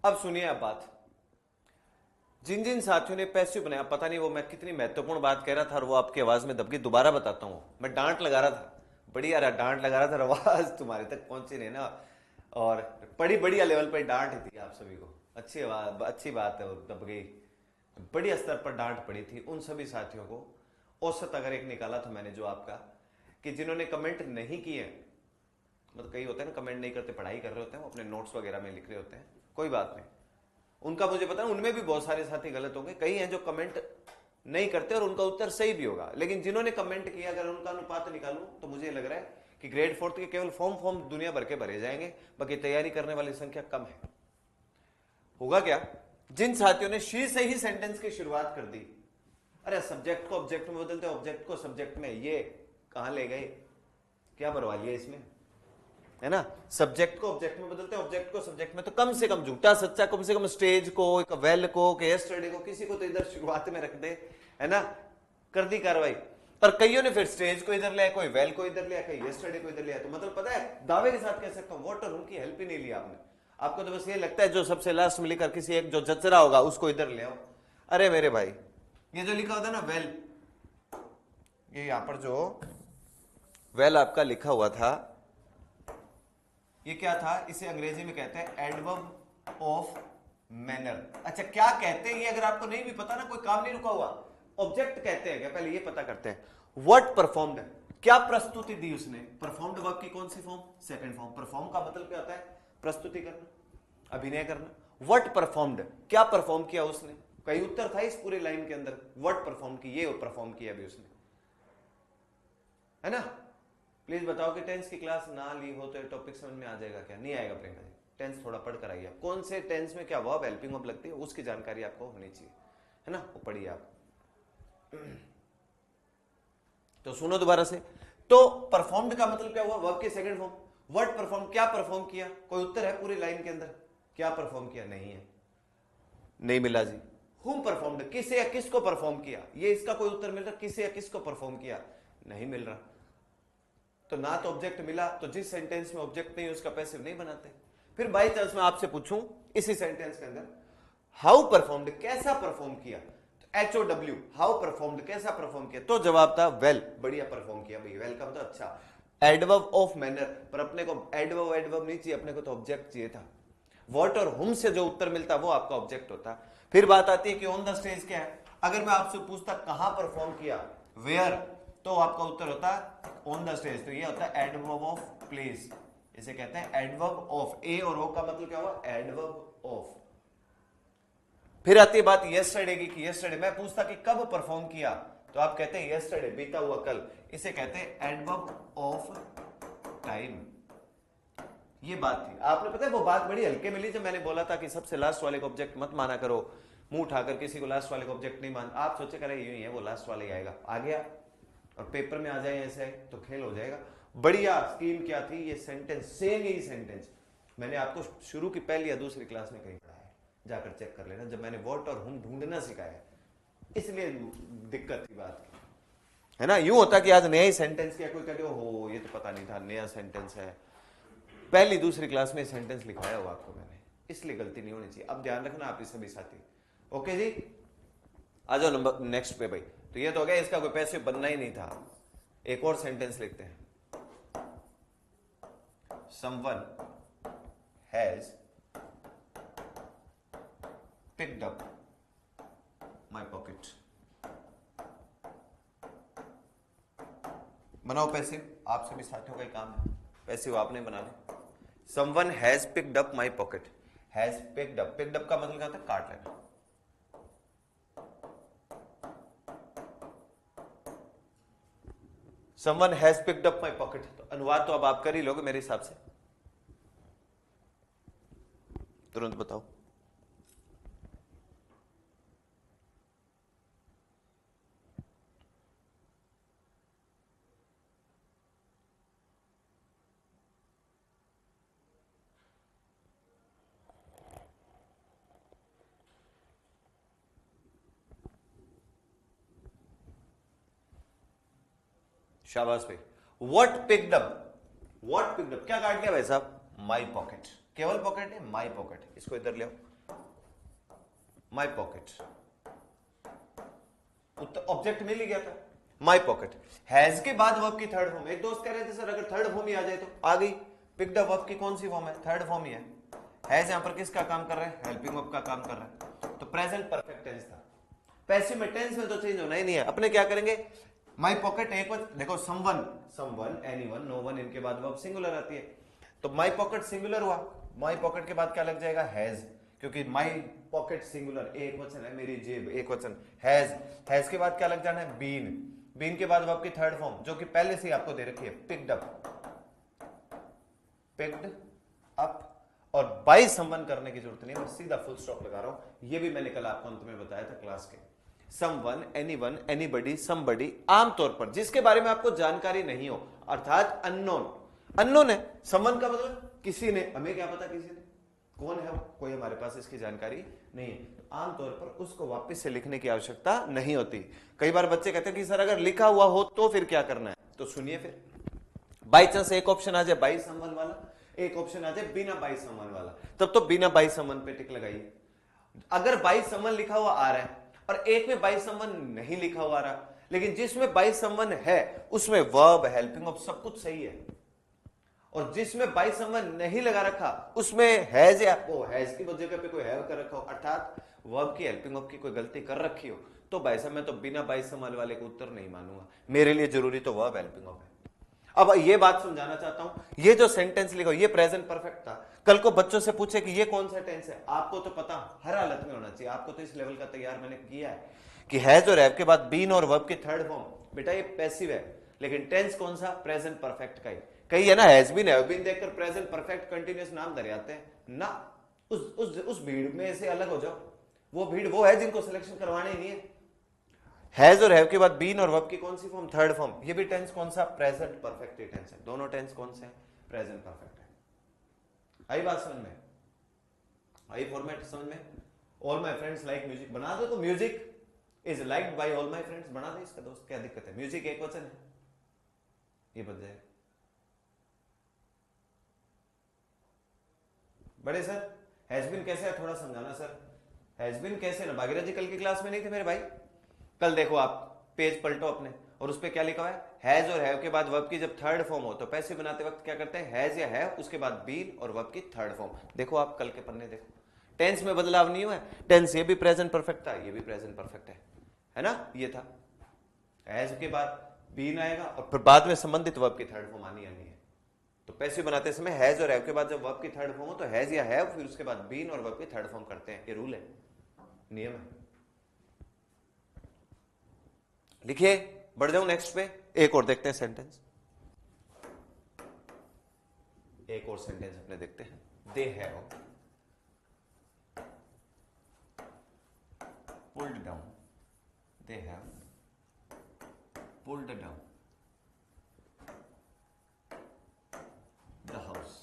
अब सुनिए, अब बात, जिन जिन साथियों ने पैसिव बनाया, पता नहीं वो मैं कितनी महत्वपूर्ण बात कह रहा था और वो आपकी आवाज में दब गई, दोबारा बताता हूं। मैं डांट लगा रहा था, बढ़िया रहा, डांट लगा रहा था, आवाज तुम्हारे तक पहुंची नहीं ना, और बड़ी बढ़िया लेवल पर डांट थी आप सभी को, अच्छी आवाज, अच्छी बात है, वो दब गई, बड़ी स्तर पर डांट पड़ी थी उन सभी साथियों को। औसत अगर एक निकाला था मैंने जो आपका, कि जिन्होंने कमेंट नहीं किए, मतलब कई होते हैं ना कमेंट नहीं करते, पढ़ाई कर रहे होते हैं, वो अपने नोट्स वगैरह में लिख रहे होते हैं, कोई बात नहीं, उनका मुझे पता है, उनमें भी बहुत सारे साथी गलत होंगे, कई हैं जो कमेंट नहीं करते और उनका उत्तर सही भी होगा, लेकिन जिन्होंने कमेंट किया अगर उनका अनुपात निकालूं तो मुझे लग रहा है कि ग्रेड 4 के केवल फॉर्म दुनिया भर के भरे जाएंगे, बाकी तैयारी करने वाली संख्या कम है। होगा क्या, जिन साथियों ने शी से ही सेंटेंस की शुरुआत कर दी, अरे सब्जेक्ट को ऑब्जेक्ट में बदलते, ऑब्जेक्ट को सब्जेक्ट में, ये कहां ले गए, क्या बरवा लिया इसमें, है ना, सब्जेक्ट को ऑब्जेक्ट में बदलते हैं, ऑब्जेक्ट को सब्जेक्ट में, तो कम से कम झूठा सच्चा, कम से कम स्टेज को, वेल को, यस्टरडे को, किसी को तो इधर शुरुआत में रख दे, है ना, कर दी कार्रवाई। और कईयों ने फिर स्टेज को इधर लिया, कोई वेल को इधर लिया, कोई यस्टरडे को इधर लिया, तो मतलब पता है दावे के साथ कह सकता हूं वॉटर उनकी हेल्प ही नहीं लिया आपने, आपको तो बस ये लगता है जो सबसे लास्ट में लिखा किसी एक जो जचरा होगा उसको इधर ले आओ। अरे मेरे भाई, ये जो लिखा होता है ना वेल, ये यहां पर जो वेल आपका लिखा हुआ था, ये क्या था, इसे अंग्रेजी में कहते हैं एडवर्ब ऑफ मैनर। अच्छा क्या कहते हैं ये अगर आपको नहीं भी पता ना, कोई काम नहीं रुका हुआ, ऑब्जेक्ट कहते हैं क्या, पहले ये पता करते हैं। व्हाट परफॉर्म्ड, क्या प्रस्तुति दी उसने, परफॉर्म्ड वर्ब की कौन सी फॉर्म, सेकंड फॉर्म। परफॉर्म का मतलब क्या होता है, प्रस्तुति करना, अभिनय करना। व्हाट परफॉर्म्ड, क्या परफॉर्म किया उसने, कई उत्तर था इस पूरे लाइन के अंदर, व्हाट परफॉर्म की, ये परफॉर्म किया अभी उसने, है ना। प्लीज बताओ कि टेंस की क्लास ना ली हो तो ये टॉपिक समझ में आ जाएगा क्या, नहीं आएगा प्रियंका जी, टेंस थोड़ा पढ़ कर आइए, कौन से टेंस में क्या वर्ब हेल्पिंग वर्ब लगती है उसकी जानकारी आपको होनी चाहिए, है ना, वो पढ़िए आप। तो सुनो दोबारा से, तो परफॉर्म्ड का मतलब क्या हुआ, वर्ब की सेकंड फॉर्म। व्हाट परफॉर्म, क्या परफॉर्म किया, कोई उत्तर है पूरी लाइन के अंदर, क्या परफॉर्म किया, नहीं है, नहीं मिला जी। हुम परफॉर्म्ड, किसे या किसको परफॉर्म किया, ये इसका कोई उत्तर मिल रहा, किसे या किसको परफॉर्म किया, नहीं मिल रहा, तो ना तो ऑब्जेक्ट मिला, तो जिस सेंटेंस में ऑब्जेक्ट नहीं उसका पैसिव नहीं बनाते। फिर बाई चांस मैं आपसे पूछूं इसी सेंटेंस के अंदर, हाउ परफॉर्म्ड, कैसा परफॉर्म किया, HOW, हाउ परफॉर्म्ड, कैसा परफॉर्म किया, तो जवाब था वेल, बढ़िया परफॉर्म किया भाई, वेल का मतलब अच्छा। एडवर्ब ऑफ मैनर, पर अपने को एडवर्ब नहीं चाहिए, अपने को तो ऑब्जेक्ट चाहिए था। व्हाट और हुम से जो उत्तर मिलता वो आपका ऑब्जेक्ट होता। फिर बात आती है कि ऑन द स्टेज क्या है, अगर मैं आपसे पूछता कहां परफॉर्म किया, वेयर, तो आपका उत्तर होता ऑन द स्टेज, तो ये होता है एडवर्ब ऑफ प्लेस, इसे कहते हैं एडवर्ब ऑफ। ए और ओ का मतलब क्या हुआ, एडवर्ब ऑफ। फिर आती है बात यस्टरडे की, कि यस्टरडे मैं पूछता कि कब परफॉर्म किया, तो आप कहते हैं यस्टरडे, बीता हुआ कल, इसे कहते हैं एडवर्ब ऑफ टाइम। ये बात थी, आपने पता है वो बात बड़ी हल्के मिली जब मैंने बोला था कि सबसे लास्ट वाले को ऑब्जेक्ट मत माना करो, मुंह उठाकर किसी को लास्ट वाले को ऑब्जेक्ट नहीं मान, आप सोचे करे यूं ही है, वो लास्ट वाले ही आएगा, आ गया और पेपर में आ जाए ऐसे तो खेल हो जाएगा। बढ़िया स्कीम क्या थी, ये सेंटेंस सेम, यही सेंटेंस मैंने आपको शुरू की पहली या दूसरी क्लास में कहीं पढ़ा है, जाकर चेक कर लेना, जब मैंने व्हाट और हुम ढूंढना सिखाया, इसलिए दिक्कत थी बात की, है ना। यूं होता कि आज नया ही सेंटेंस किया, कोई कहे हो ये तो पता नहीं था नया सेंटेंस है, पहली दूसरी क्लास में सेंटेंस लिखवाया हुआ आपको मैंने, इसलिए गलती नहीं होनी चाहिए। अब ध्यान रखना आप इस सभी साथी, ओके जी, आ जाओ नंबर नेक्स्ट पे भाई। तो ये तो हो गया, इसका कोई पैसे बनना ही नहीं था। एक और सेंटेंस लिखते हैं, someone has picked up my pocket. बनाओ पैसे, आप सभी साथियों का ही काम है, पैसे आपने बनाने। Someone has picked up my pocket, has picked up, picked up का मतलब क्या होता है, काट लेना। Someone has picked up my pocket, तो अनुवाद तो अब आप कर ही लोगे मेरे हिसाब से, तुरंत बताओ। शाबाश भाई। What picked up, what picked up, क्या काट लिया भाई साहब, माई पॉकेट, केवल पॉकेट है, माई पॉकेट, इसको इधर ले आओ। माई पॉकेट, ऑब्जेक्ट मिल ही गया था, माई पॉकेट। हैज के बाद वर्ब की थर्ड फॉर्म, एक दोस्त कह रहे थे सर अगर थर्ड फॉर्म ही आ जाए तो, आ गई। पिक्ड अप वर्ब की कौन सी फॉर्म है, थर्ड फॉर्म ही है। हैज यहां पर किसका काम कर रहा है, हेल्पिंग वर्ब का काम कर रहा है, तो प्रेजेंट परफेक्ट टेंस था। पैसिव में टेंस में तो चेंज होना ही नहीं है, अपने क्या करेंगे, माई पॉकेट एक बार देखो, someone, someone, anyone, no one, इनके बाद वर्ब सिंगुलर आती है, तो माई पॉकेट सिंगुलर हुआ, माई पॉकेट के बाद क्या लग जाएगा, हैज, क्योंकि माई पॉकेट सिंगुलर एक वचन है, मेरी जेब एक वचन, हैज, हैज के बाद क्या लग जाना है, बीन, बीन के बाद वर्ब की थर्ड फॉर्म जो कि पहले से ही आपको दे रखी है, पिक्ड अप, पिक्ड अप, और बाय समवन करने की जरूरत नहीं, मैं सीधा फुल स्टॉप लगा रहा हूं, ये भी मैंने कल आपको अंत में बताया था क्लास के। समवन, एनीवन, एनीबडी, समबडी, आमतौर पर जिसके बारे में आपको जानकारी नहीं हो, अर्थात अननोन, अननोन है, समवन का मतलब किसी ने, हमें क्या पता किसी ने कौन है, कोई हमारे पास इसकी जानकारी नहीं है, आमतौर पर उसको वापस से लिखने की आवश्यकता नहीं होती। कई बार बच्चे कहते हैं कि सर अगर लिखा हुआ हो तो फिर क्या करना है, तो सुनिए फिर, बाई चांस एक ऑप्शन आ जाए बाई समवन वाला, एक ऑप्शन आ जाए बिना बाई समवन वाला, तब तो बिना बाई समवन पे टिक लगाइए। अगर बाई समवन लिखा हुआ आ रहा है और एक में बाई समवन नहीं लिखा हुआ आ रहा, लेकिन जिसमें बाई समवन है उसमें वर्ब, हेल्पिंग ऑफ सब कुछ सही है, और जिसमें बाई समवन नहीं लगा रखा उसमें हैज या वो हैज की जगह पे कोई हैव कर रखा हो, अर्थात वर्ब की, हेल्पिंग ऑफ की कोई गलती कर रखी हो, तो भाई साहब मैं तो बिना बाई समवन वाले को उत्तर नहीं मानूंगा, मेरे लिए जरूरी तो वर्ब, हेल्पिंग ऑफ है। अब ये बात समझाना चाहता हूं, ये जो सेंटेंस लिखो ये प्रेजेंट परफेक्ट था, कल को बच्चों से पूछे कि ये कौन सा टेंस है, आपको तो पता हर हालत में होना चाहिए, आपको तो इस लेवल का तैयार मैंने किया है कि हैज और हैव के बाद बीन और वर्ब की थर्ड फॉर्म, बेटा ये पैसिव है, लेकिन टेंस कौन सा, प्रेजेंट परफेक्ट का ही। कई है ना हैज बीन, हैव बीन देखकर प्रेजेंट परफेक्ट कंटिन्यूअस नाम धर आते हैं ना, उस भीड़ में से अलग हो जाओ, वो भीड़ वो है जिनको सिलेक्शन करवाने ही नहीं है। हैज और हैव के बाद बीन और वर्ब की कौन सी फॉर्म, थर्ड फॉर्म, ये भी टेंस कौन सा, प्रेजेंट परफेक्ट टेंस है, दोनों टेंस कौन से हैं, प्रेजेंट परफेक्ट है। आई बात समझ में, आई फॉर्मेट समझ में। All my friends like music बना दो, तो music is liked by all my friends बना दे इसका दोस्त, क्या दिक्कत है, म्यूजिक एक वचन है, ये बन जाएगा। बड़े सर हैज बीन कैसे है, थोड़ा समझाना सर, हैज बीन कैसे ना, भागीरथ जी कल की क्लास में नहीं थे मेरे भाई, कल देखो आप पेज पलटो अपने और उस पे क्या लिखा हुआ है, हैज और हैव के बाद वर्ब की जब थर्ड फॉर्म हो तो पैसिव बनाते वक्त क्या करते हैं, हैज या हैव, उसके बाद बीन और वर्ब की थर्ड फॉर्म। देखो आप कल के पन्ने देखो, टेंस में बदलाव नहीं हुआ है, टेंस ये भी प्रेजेंट परफेक्ट था, ये भी प्रेजेंट परफेक्ट है ना, ये था, हैज के बाद बीन आएगा और फिर बाद में संबंधित वर्ब की थर्ड फॉर्म आनी है। तो पैसिव बनाते समय हैज और हैव के बाद जब वर्ब की थर्ड फॉर्म हो तो हैज या हैव, फिर उसके बाद बीन और वर्ब की थर्ड फॉर्म करते हैं, ये रूल है, नियम है। लिखिए, बढ़ जाऊं नेक्स्ट पे, एक और देखते हैं सेंटेंस, एक और सेंटेंस अपने देखते हैं। दे have pulled down, they have pulled down the house,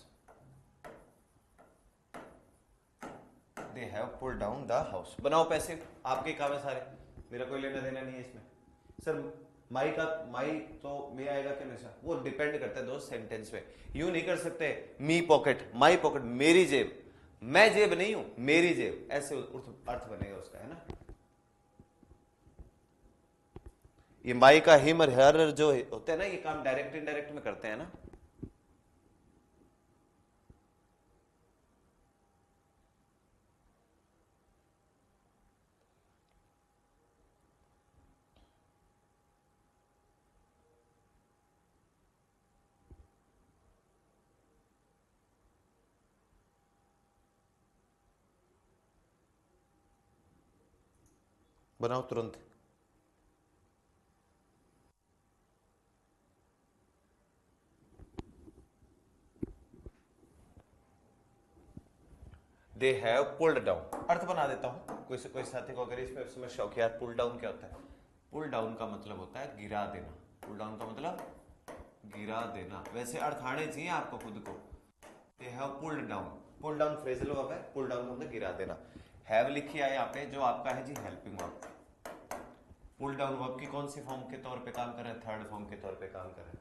they have pulled down the house. बनाओ पैसिव, आपके काम है सारे, मेरा कोई लेना देना नहीं है इसमें। सर माई तो मे आएगा क्या हमेशा, वो डिपेंड करता है दोस्त सेंटेंस पे, यूं नहीं कर सकते मी पॉकेट, माई पॉकेट, मेरी जेब, मैं जेब नहीं हूं, मेरी जेब, ऐसे अर्थ बनेगा उसका, है ना। ये माई का हिम और हर जो होते हैं ना, ये काम डायरेक्ट इनडायरेक्ट में करते हैं ना। बनाओ तुरंत। दे हैव पुल्ड डाउन, अर्थ बना देता हूं, कोई साथी को अगर इसमें समझ शौक यार, पुल डाउन क्या होता है, पुल डाउन का मतलब होता है गिरा देना, पुल डाउन का मतलब गिरा देना, वैसे अर्थ आने चाहिए आपको खुद को। They have pulled down, pull down phrasal verb है, पुल डाउन का मतलब गिरा देना। हैव लिखी है यहाँ पे जो आपका है जी helping verb, pull down verb की कौन सी फॉर्म के तौर पे काम कर रहा है, थर्ड फॉर्म के तौर पे काम कर रहा है,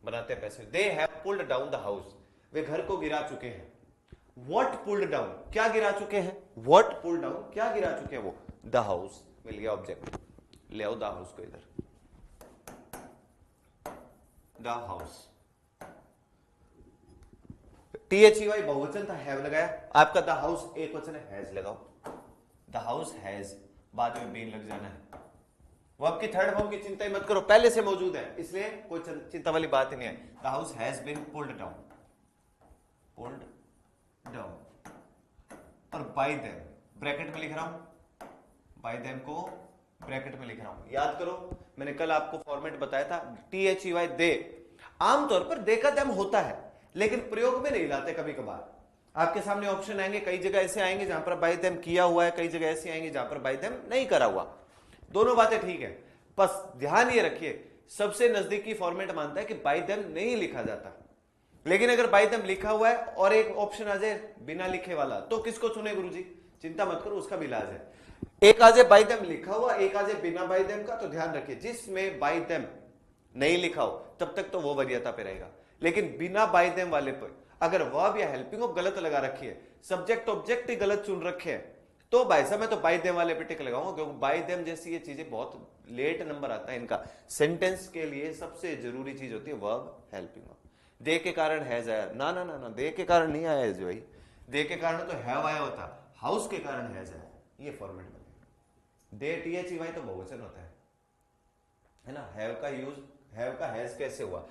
बनाते हैं पैसे। They have pulled down the house, वे घर को गिरा चुके हैं। व्हाट पुल्ड डाउन, क्या गिरा चुके हैं, व्हाट पुल डाउन, क्या गिरा चुके हैं वो, द हाउस, मिल गया ऑब्जेक्ट, ले आओ द हाउस को इधर, द हाउस, THEY बहुवचन था, हैव लगाया, आपका द हाउस एक वचन है, हैज लगाओ, द हाउस हैज, बाद में बीन लग जाना है। वो आपकी थर्ड फॉर्म की चिंता ही मत करो, पहले से मौजूद है, इसलिए कोई चिंता वाली बात ही नहीं है। The house has been pulled down, pulled down, और बाय देम ब्रैकेट में लिख रहा हूं, बाय देम को ब्रैकेट में लिख रहा हूं। याद करो मैंने कल आपको फॉर्मेट बताया था, THEY दे, आमतौर पर दे का देम होता है, लेकिन प्रयोग में नहीं लाते, कभी कभार आपके सामने ऑप्शन आएंगे, कई जगह ऐसे आएंगे जहां पर बाय देम किया हुआ है, कई जगह ऐसे आएंगे जहां पर बाय देम नहीं करा हुआ, दोनों बातें ठीक है। बस ध्यान ये रखिए, सबसे नजदीकी फॉर्मेट मानता है कि बाय देम नहीं लिखा जाता, लेकिन अगर बाय देम लिखा हुआ है और एक ऑप्शन आ जाए बिना लिखे वाला, तो किसको चुने गुरुजी? चिंता मत करो, उसका भी इलाज है। एक आ जाए बाय देम लिखा हुआ, एक आ जाए बिना बाय देम का, तो ध्यान रखिए जिसमें बाय देम नहीं लिखा हो तब तक तो वो वरीयता पे रहेगा, लेकिन बिना बाय देम वाले पर अगर वर्ब या हेल्पिंग ऑफ गलत लगा रखी है, सब्जेक्ट ऑब्जेक्ट ही गलत चुन रखे हैं, तो भाई साहब मैं तो बाय देम वाले पे टिक लगाऊंगा, क्योंकि बाय देम जैसी ये चीजें बहुत लेट नंबर आता है इनका। सेंटेंस के लिए सबसे जरूरी चीज होती है वर्ब हेल्पिंग ऑफ। दे के कारण हैज आया, ना ना ना ना, दे के कारण नहीं आया है भाई, दे के कारण तो हैव आया होता, हाउस के कारण हैज आया, ये फॉर्मेट बनेगा। दे THEY तो बहुवचन होता है ना, हैव का यूज, हैव का हैज कैसे हुआ,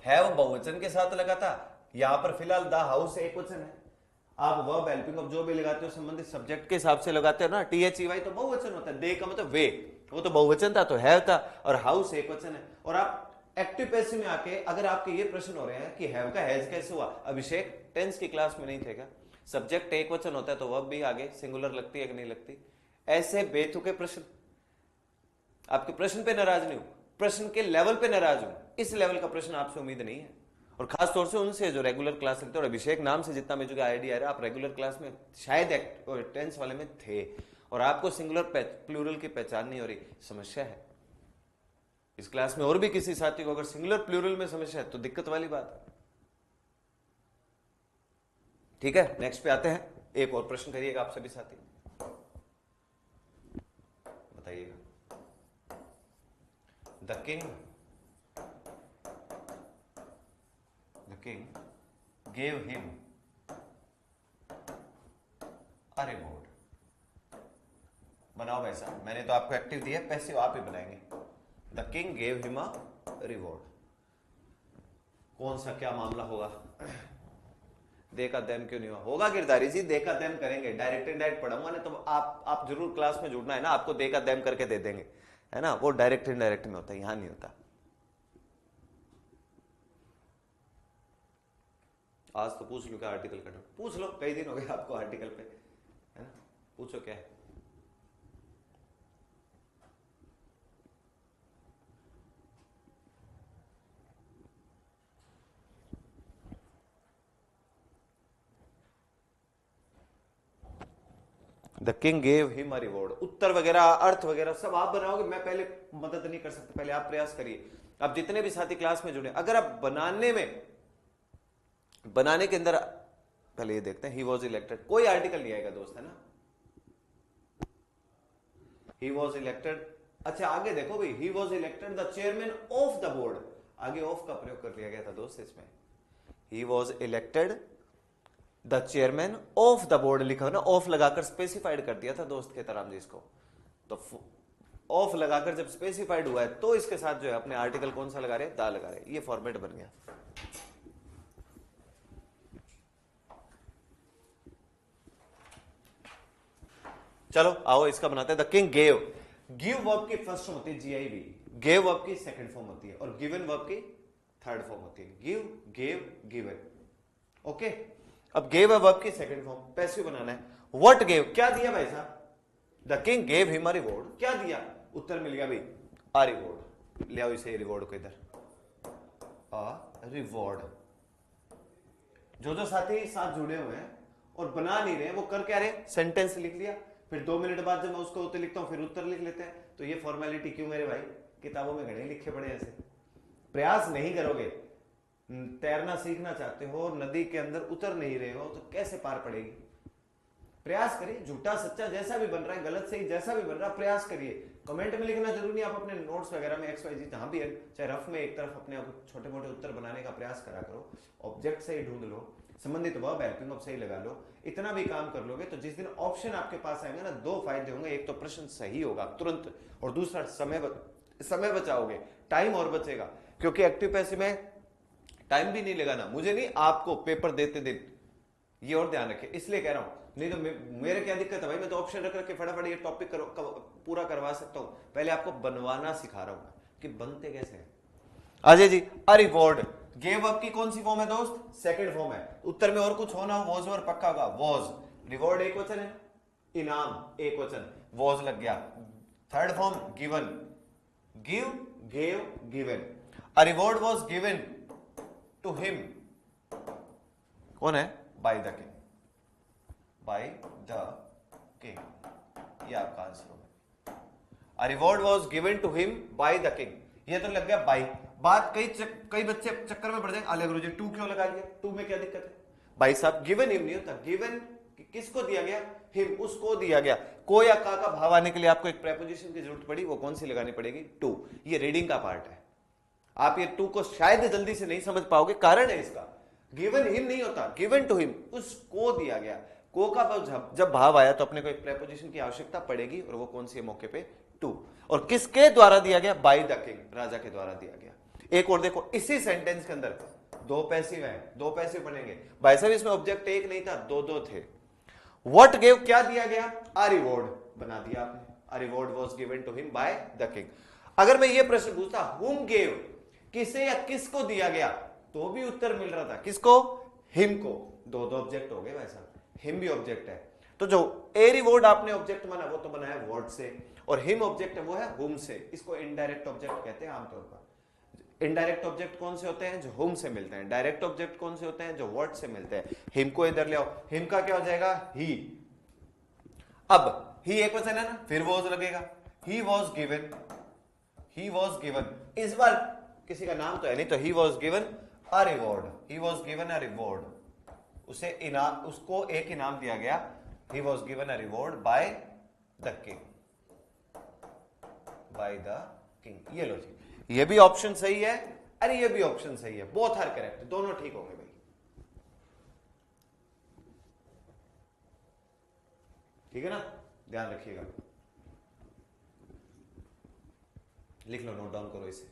हैव बहुवचन के साथ लगा था, यहां पर फिलहाल द हाउस एक वचन है, आप वर्ब हेल्पिंग ऑफ जो भी लगाते हो संबंधित सब्जेक्ट के हिसाब से लगाते हो ना, THEY तो बहुवचन होता है, दे का मतलब वे, वो तो बहुवचन था तो हैव था, और हाउस एक वचन है। और आप एक्टिव पैसिव में आके अगर आपके ये प्रश्न हो रहे हैं कि हैव का हैज कैसे हुआ, अभिषेक टेंस की क्लास में नहीं थे क्या? सब्जेक्ट एक वचन होता है तो वर्ब भी आगे सिंगुलर लगती है कि नहीं लगती? ऐसे बेतुके प्रश्न, आपके प्रश्न पे नाराज नहीं हूं, प्रश्न के लेवल पे नाराज हूं, इस लेवल का प्रश्न आपसे उम्मीद नहीं है, और खास तौर से उनसे जो रेगुलर क्लास लेते हैं। और अभिषेक नाम से जितना मुझे आइडिया आ रहा है, आप रेगुलर क्लास में शायद टेंस वाले में थे, और आपको सिंगुलर प्लूरल की पहचान नहीं हो रही, समस्या है। इस क्लास में और भी किसी साथी को अगर सिंगुलर प्लूरल में समस्या है तो दिक्कत वाली बात है। ठीक है, नेक्स्ट पे आते हैं, एक और प्रश्न करिएगा आप सभी साथी, बताइएगा। The king gave him a reward। बनाओ भाई साहब, मैंने तो आपको एक्टिव दिया, पैसिव आप ही बनाएंगे। The king gave him a reward, कौन सा क्या मामला होगा? देखा देम क्यों नहीं हुआ? होगा गिरधारी जी, देखा देम करेंगे, डायरेक्ट इनडायरेक्ट पढ़ाऊंगा ना, तो आप जरूर क्लास में जुड़ना है ना, आपको देखा देम करके दे देंगे, है ना, वो डायरेक्ट इनडायरेक्ट में होता है, यहां नहीं होता। आज तो पूछ लो क्या आर्टिकल का, पूछ लो, कई दिन हो गए आपको आर्टिकल पे, है ना, पूछो क्या है। The king gave him a reward, उत्तर वगैरह अर्थ वगैरह सब आप बनाओगे, मैं पहले मदद नहीं कर सकता, पहले आप प्रयास करिए। आप जितने भी साथी क्लास में जुड़े, अगर आप बनाने के अंदर, पहले ये देखते हैं, ही वॉज इलेक्टेड, कोई आर्टिकल नहीं आएगा दोस्त, है ना, ही वॉज इलेक्टेड। अच्छा आगे देखो भाई, he was elected the chairman of the board, आगे ऑफ का प्रयोग कर लिया गया था दोस्त इसमें, he was elected the chairman of the board लिखा ना, ऑफ लगाकर स्पेसिफाइड कर दिया था दोस्त खेताराम जी इसको, तो ऑफ लगाकर जब स्पेसिफाइड हुआ है तो इसके साथ जो है अपने आर्टिकल कौन सा लगा रहे हैं, दा लगा रहे हैं, ये फॉर्मेट बन गया। चलो आओ इसका बनाते हैं। The king gave, give verb की फर्स्ट फॉर्म होती है GIV, गेव वर्ब की सेकंड फॉर्म होती है, और गिवन वर्ब की थर्ड फॉर्म होती है, गिव गेव गिवन। ओके, अब गेव वर्ब की सेकंड फॉर्म पैसिव बनाना है। व्हाट गेव, क्या दिया भाई साहब? The king gave him a reward, क्या दिया? उत्तर मिल गया भाई अ रिवॉर्ड, ले आओ इसे रिवॉर्ड को इधर, अ रिवॉर्ड। जो साथी साथ जुड़े हुए हैं और बना नहीं रहे, वो कर क्या रहे, सेंटेंस लिख लिया, फिर 2 मिनट बाद जब मैं उसको उत्तर लिखता हूं फिर उत्तर लिख लेते हैं, तो ये फॉर्मेलिटी क्यों मेरे भाई? किताबों में घड़े लिखे पड़े ऐसे। प्रयास नहीं करोगे, तैरना सीखना चाहते हो, नदी के अंदर उतर नहीं रहे हो, तो कैसे पार पड़ेगी? प्रयास करिए, झूठा सच्चा जैसा भी बन रहा है, गलत सही जैसा भी बन रहा है, प्रयास करिए। कमेंट में लिखना जरूरी नहीं, आप अपने नोट्स वगैरह में XYZ जहां भी है, चाहे रफ में एक तरफ अपने छोटे मोटे उत्तर बनाने का प्रयास करा करो, ऑब्जेक्ट सही ढूंढ लो, संबंधित वर्ब हेल्पिंग वर्ब सही लगा लो। इतना भी काम कर लोगे तो जिस दिन ऑप्शन आपके पास आएंगे ना, दो फायदे होंगे, एक तो प्रश्न सही होगा तुरंत, और दूसरा समय बचाओगे, टाइम और बचेगा। क्योंकि एक्टिव पैसिव में टाइम भी नहीं लगाना, मुझे नहीं, आपको पेपर देते दिन, ये और ध्यान रखें, इसलिए कह रहा हूं। नहीं तो मेरे क्या दिक्कत है भाई, मैं तो ऑप्शन रख के फटाफट ये टॉपिक पूरा करवा सकता हूं। पहले आपको बनवाना सिखा रहा हूं कि बनते कैसे हैं। Ajay ji, a reward gave up की कौन सी फॉर्म है दोस्त? सेकंड फॉर्म है। उत्तर में और कुछ होना हो, वॉज और पक्का होगा, वॉज। रिवॉर्ड एक वचन है, इनाम एक वचन, वॉज लग गया। Third form given, give, gave, given. A reward was given to him, कौन है? By the king, by the king, ये आपका आंसर होगा। A reward was given to him by the king, ये तो लग गया बाय। बात कई बच्चे चक्कर में पड़ जाएंगे, अले गुरुजी टू क्यों लगा लिया, टू में क्या दिक्कत है? भाई साहब गिवन हिम नहीं होता, गिवन किसको दिया गया? हिम, उसको दिया गया। को या का भाव आने के लिए आपको एक प्रेपोजिशन की जरूरत पड़ी, वो कौन सी लगानी पड़ेगी? टू। ये रीडिंग का पार्ट है, आप ये टू को शायद जल्दी से नहीं समझ पाओगे, कारण है इसका। गिवन हिम नहीं होता, गिवन टू हिम, उसको दिया गया। को का जब भाव आया तो अपने को एक प्रेपोजिशन की आवश्यकता पड़ेगी, और वो कौन सी है मौके पे? टू। और किसके द्वारा दिया गया? बाय द किंग, राजा के द्वारा दिया गया। एक और देखो, इसी सेंटेंस के अंदर दो पैसिव है, दो पैसिव बनेंगे भाई साहब, इसमें ऑब्जेक्ट एक नहीं था, दो दो थे। व्हाट गिव, क्या दिया गया? अ रिवॉर्ड बना दिया आपने, a reward was given to him by the king. अगर मैं ये प्रश्न पूछता हुम गिव, किसे या किसको दिया गया, तो भी उत्तर मिल रहा था, किसको? हिम को। दो दो ऑब्जेक्ट हो गए भाई साहब, हिम भी ऑब्जेक्ट है। तो जो ए रिवॉर्ड आपने ऑब्जेक्ट माना, वो तो बना है वर्ड से, और हिम ऑब्जेक्ट है, वो है हुम से। इसको इनडायरेक्ट ऑब्जेक्ट कहते हैं आमतौर पर। इनडायरेक्ट ऑब्जेक्ट कौन से होते हैं? जो हुम से मिलते हैं। डायरेक्ट ऑब्जेक्ट कौन से होते हैं? जो वर्ड से मिलते हैं। हिम को इधर ले आओ, हिम का क्या हो जाएगा? ही। अब ही एक वचन है ना, फिर वॉज लगेगा, he was given, he was given. इस बार किसी का नाम तो है नहीं, तो he was given a reward, he was given a reward, उसे इनाम, उसको एक इनाम दिया गया। He was given a reward bye the king, by the king. ये लो जी, ये भी ऑप्शन सही है, अरे ये भी ऑप्शन सही है, बोथ आर करेक्ट, दोनों ठीक हो गए भाई। ठीक है ना, ध्यान रखिएगा, लिख लो, नोट डाउन करो इसे।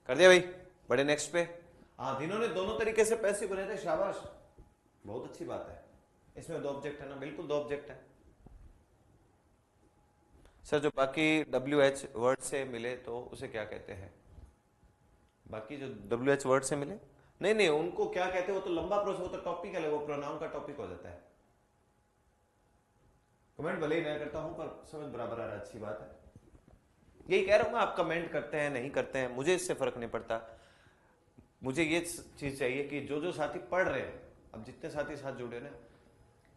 कर दिया भाई, बड़े नेक्स्ट पे। हाँ, जिन्होंने दोनों तरीके से पैसे बने थे, शाबाश, बहुत अच्छी बात है। इसमें दो ऑब्जेक्ट है ना, बिल्कुल दो ऑब्जेक्ट है। सर जो बाकी WH वर्ड से मिले तो उसे क्या कहते हैं? बाकी जो WH वर्ड से मिले, नहीं नहीं, उनको क्या कहते हैं? वो तो लंबा प्रोसेस, वो तो टॉपिक है, वो प्रोनाउन का टॉपिक हो जाता है। कमेंट भले ही नहीं करता हूं, पर समझ बराबर आ रहा है, अच्छी बात है। यही कह रहा हूं, आप कमेंट करते हैं नहीं करते हैं, मुझे इससे फर्क नहीं पड़ता। मुझे ये चीज चाहिए कि जो जो साथी पढ़ रहे हैं, अब जितने साथी साथ जुड़े ना,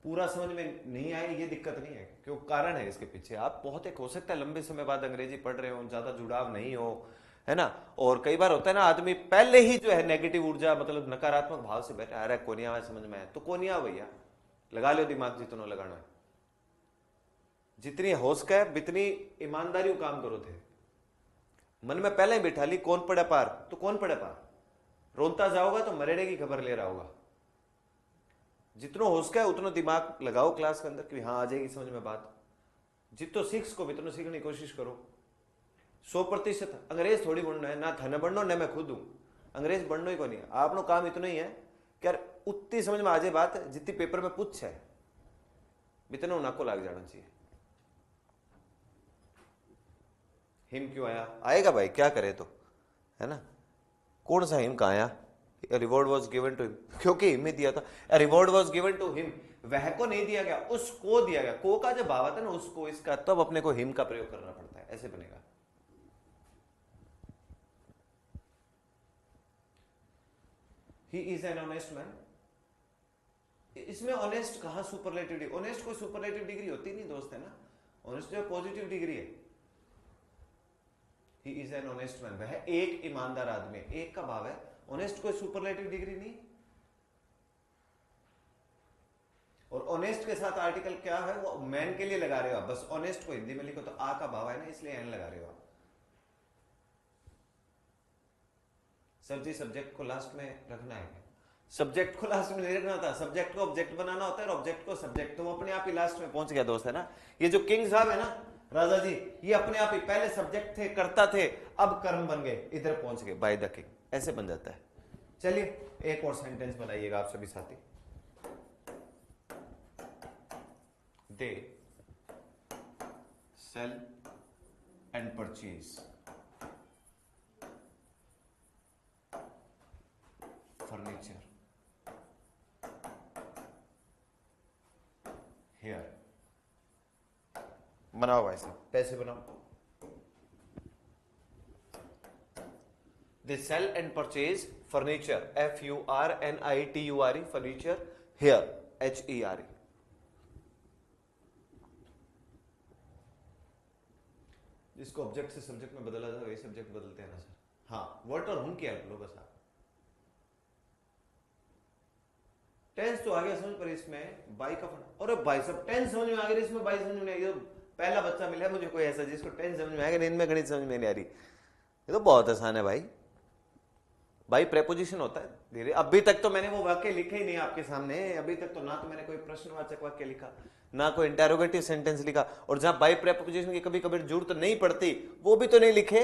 पूरा समझ में नहीं आए, ये दिक्कत नहीं है, क्यों? कारण है इसके पीछे। आप बहुत एक हो सकता है लंबे समय बाद अंग्रेजी पढ़ रहे हो, ज्यादा जुड़ाव नहीं हो, है ना। और कई बार होता है ना, आदमी पहले ही जो है नेगेटिव ऊर्जा, मतलब नकारात्मक भाव से बैठा, अरे कोनिया समझ में आया तो कोनिया भैया, लगा लो दिमाग जितना लगाना है, जितनी होश है जितनी ईमानदारी काम करो थे। मन में पहले ही बिठा ली, कौन पड़े पार तो कौन पड़े पार, रोता जाओगा तो मरेड़े की खबर ले रहा होगा। जितना होश है उतना दिमाग लगाओ क्लास के अंदर कि हाँ आ जाएगी समझ में बात। जितो सीख को इतना सीखने की कोशिश करो। 100% अंग्रेज थोड़ी बनना है ना, थाने बनना न मैं खुद हूं, अंग्रेज बनना ही को नहीं है। आपनो काम इतना ही है कि यार उतनी समझ में आ जाए बात जितनी पेपर में पूछ है, इतना नाको लाग जाना चाहिए। हिम क्यों आया? आएगा भाई, क्या करे तो, है ना। कौन सा हिम का आया? Reward was given to him, क्योंकि हिम ही दिया था। Reward was given to him, वह को नहीं दिया गया, उसको दिया गया। को का जब भाव आता है ना उसको, इसका तब अपने को हिम का प्रयोग करना पड़ता है। ऐसे बनेगा। He is an honest man. इसमें ऑनेस्ट कहां सुपरलेटिव डिग्री, ऑनेस्ट कोई सुपरलेटिव डिग्री होती नहीं दोस्त, है ना, ऑनेस्ट जो पॉजिटिव डिग्री है। He is an honest man, वह एक ईमानदार आदमी, एक का भाव है, ऑनेस्ट कोई सुपरलेटिव डिग्री नहीं। और ऑनेस्ट के साथ आर्टिकल क्या है, वो मैन के लिए लगा रहे हो आप, बस ऑनेस्ट को हिंदी में लिखो तो आ का भाव है ना, इसलिए एन लगा रहे हो आप। सर जी सब्जेक्ट को लास्ट में रखना है, सब्जेक्ट को लास्ट में नहीं रखना था, सब्जेक्ट को ऑब्जेक्ट बनाना होता है और ऑब्जेक्ट को सब्जेक्ट, तो वो अपने आप ही लास्ट में पहुंच गया दोस्त, है ना। ये जो किंग साहब है ना राजा जी, ये अपने आप ही पहले सब्जेक्ट थे, करता थे, अब कर्म बन गए, इधर पहुंच गए, बाय द किंग, ऐसे बन जाता है। चलिए एक और सेंटेंस बनाइएगा आप सभी साथी। They sell and purchase furniture here. बनाओ भाई साहब, पैसे बनाओ। They sell and purchase furniture, FURNITURE, furniture here, HERE। जिसको ऑब्जेक्ट से सब्जेक्ट में बदला जाए वही सब्जेक्ट बदलते हैं ना सर। हाँ, वर्ट और हुन की हेल्प लो बस आप। टेंस तो आ गया समझ, पर इसमें बाई का फर्क, और भाई सब टेंस समझ में आ गया, इसमें बाई समझ में नहीं आई। पहला बच्चा मिला मुझे कोई ऐसा जिसको टेंस समझ में आ गया, इनमें गणित समझ में नहीं आ रही। ये तो बहुत आसान है भाई। भाई प्रेपोजिशन होता है धीरे, अभी तक तो मैंने वो वाक्य लिखे ही नहीं आपके सामने, अभी तक तो ना तो मैंने कोई प्रश्नवाचक वाक्य लिखा, ना कोई इंटेरोगेटिव सेंटेंस लिखा, और जहां बाई प्रेपोजिशन की कभी कभी जरूरत नहीं पड़ती वो भी तो नहीं लिखे।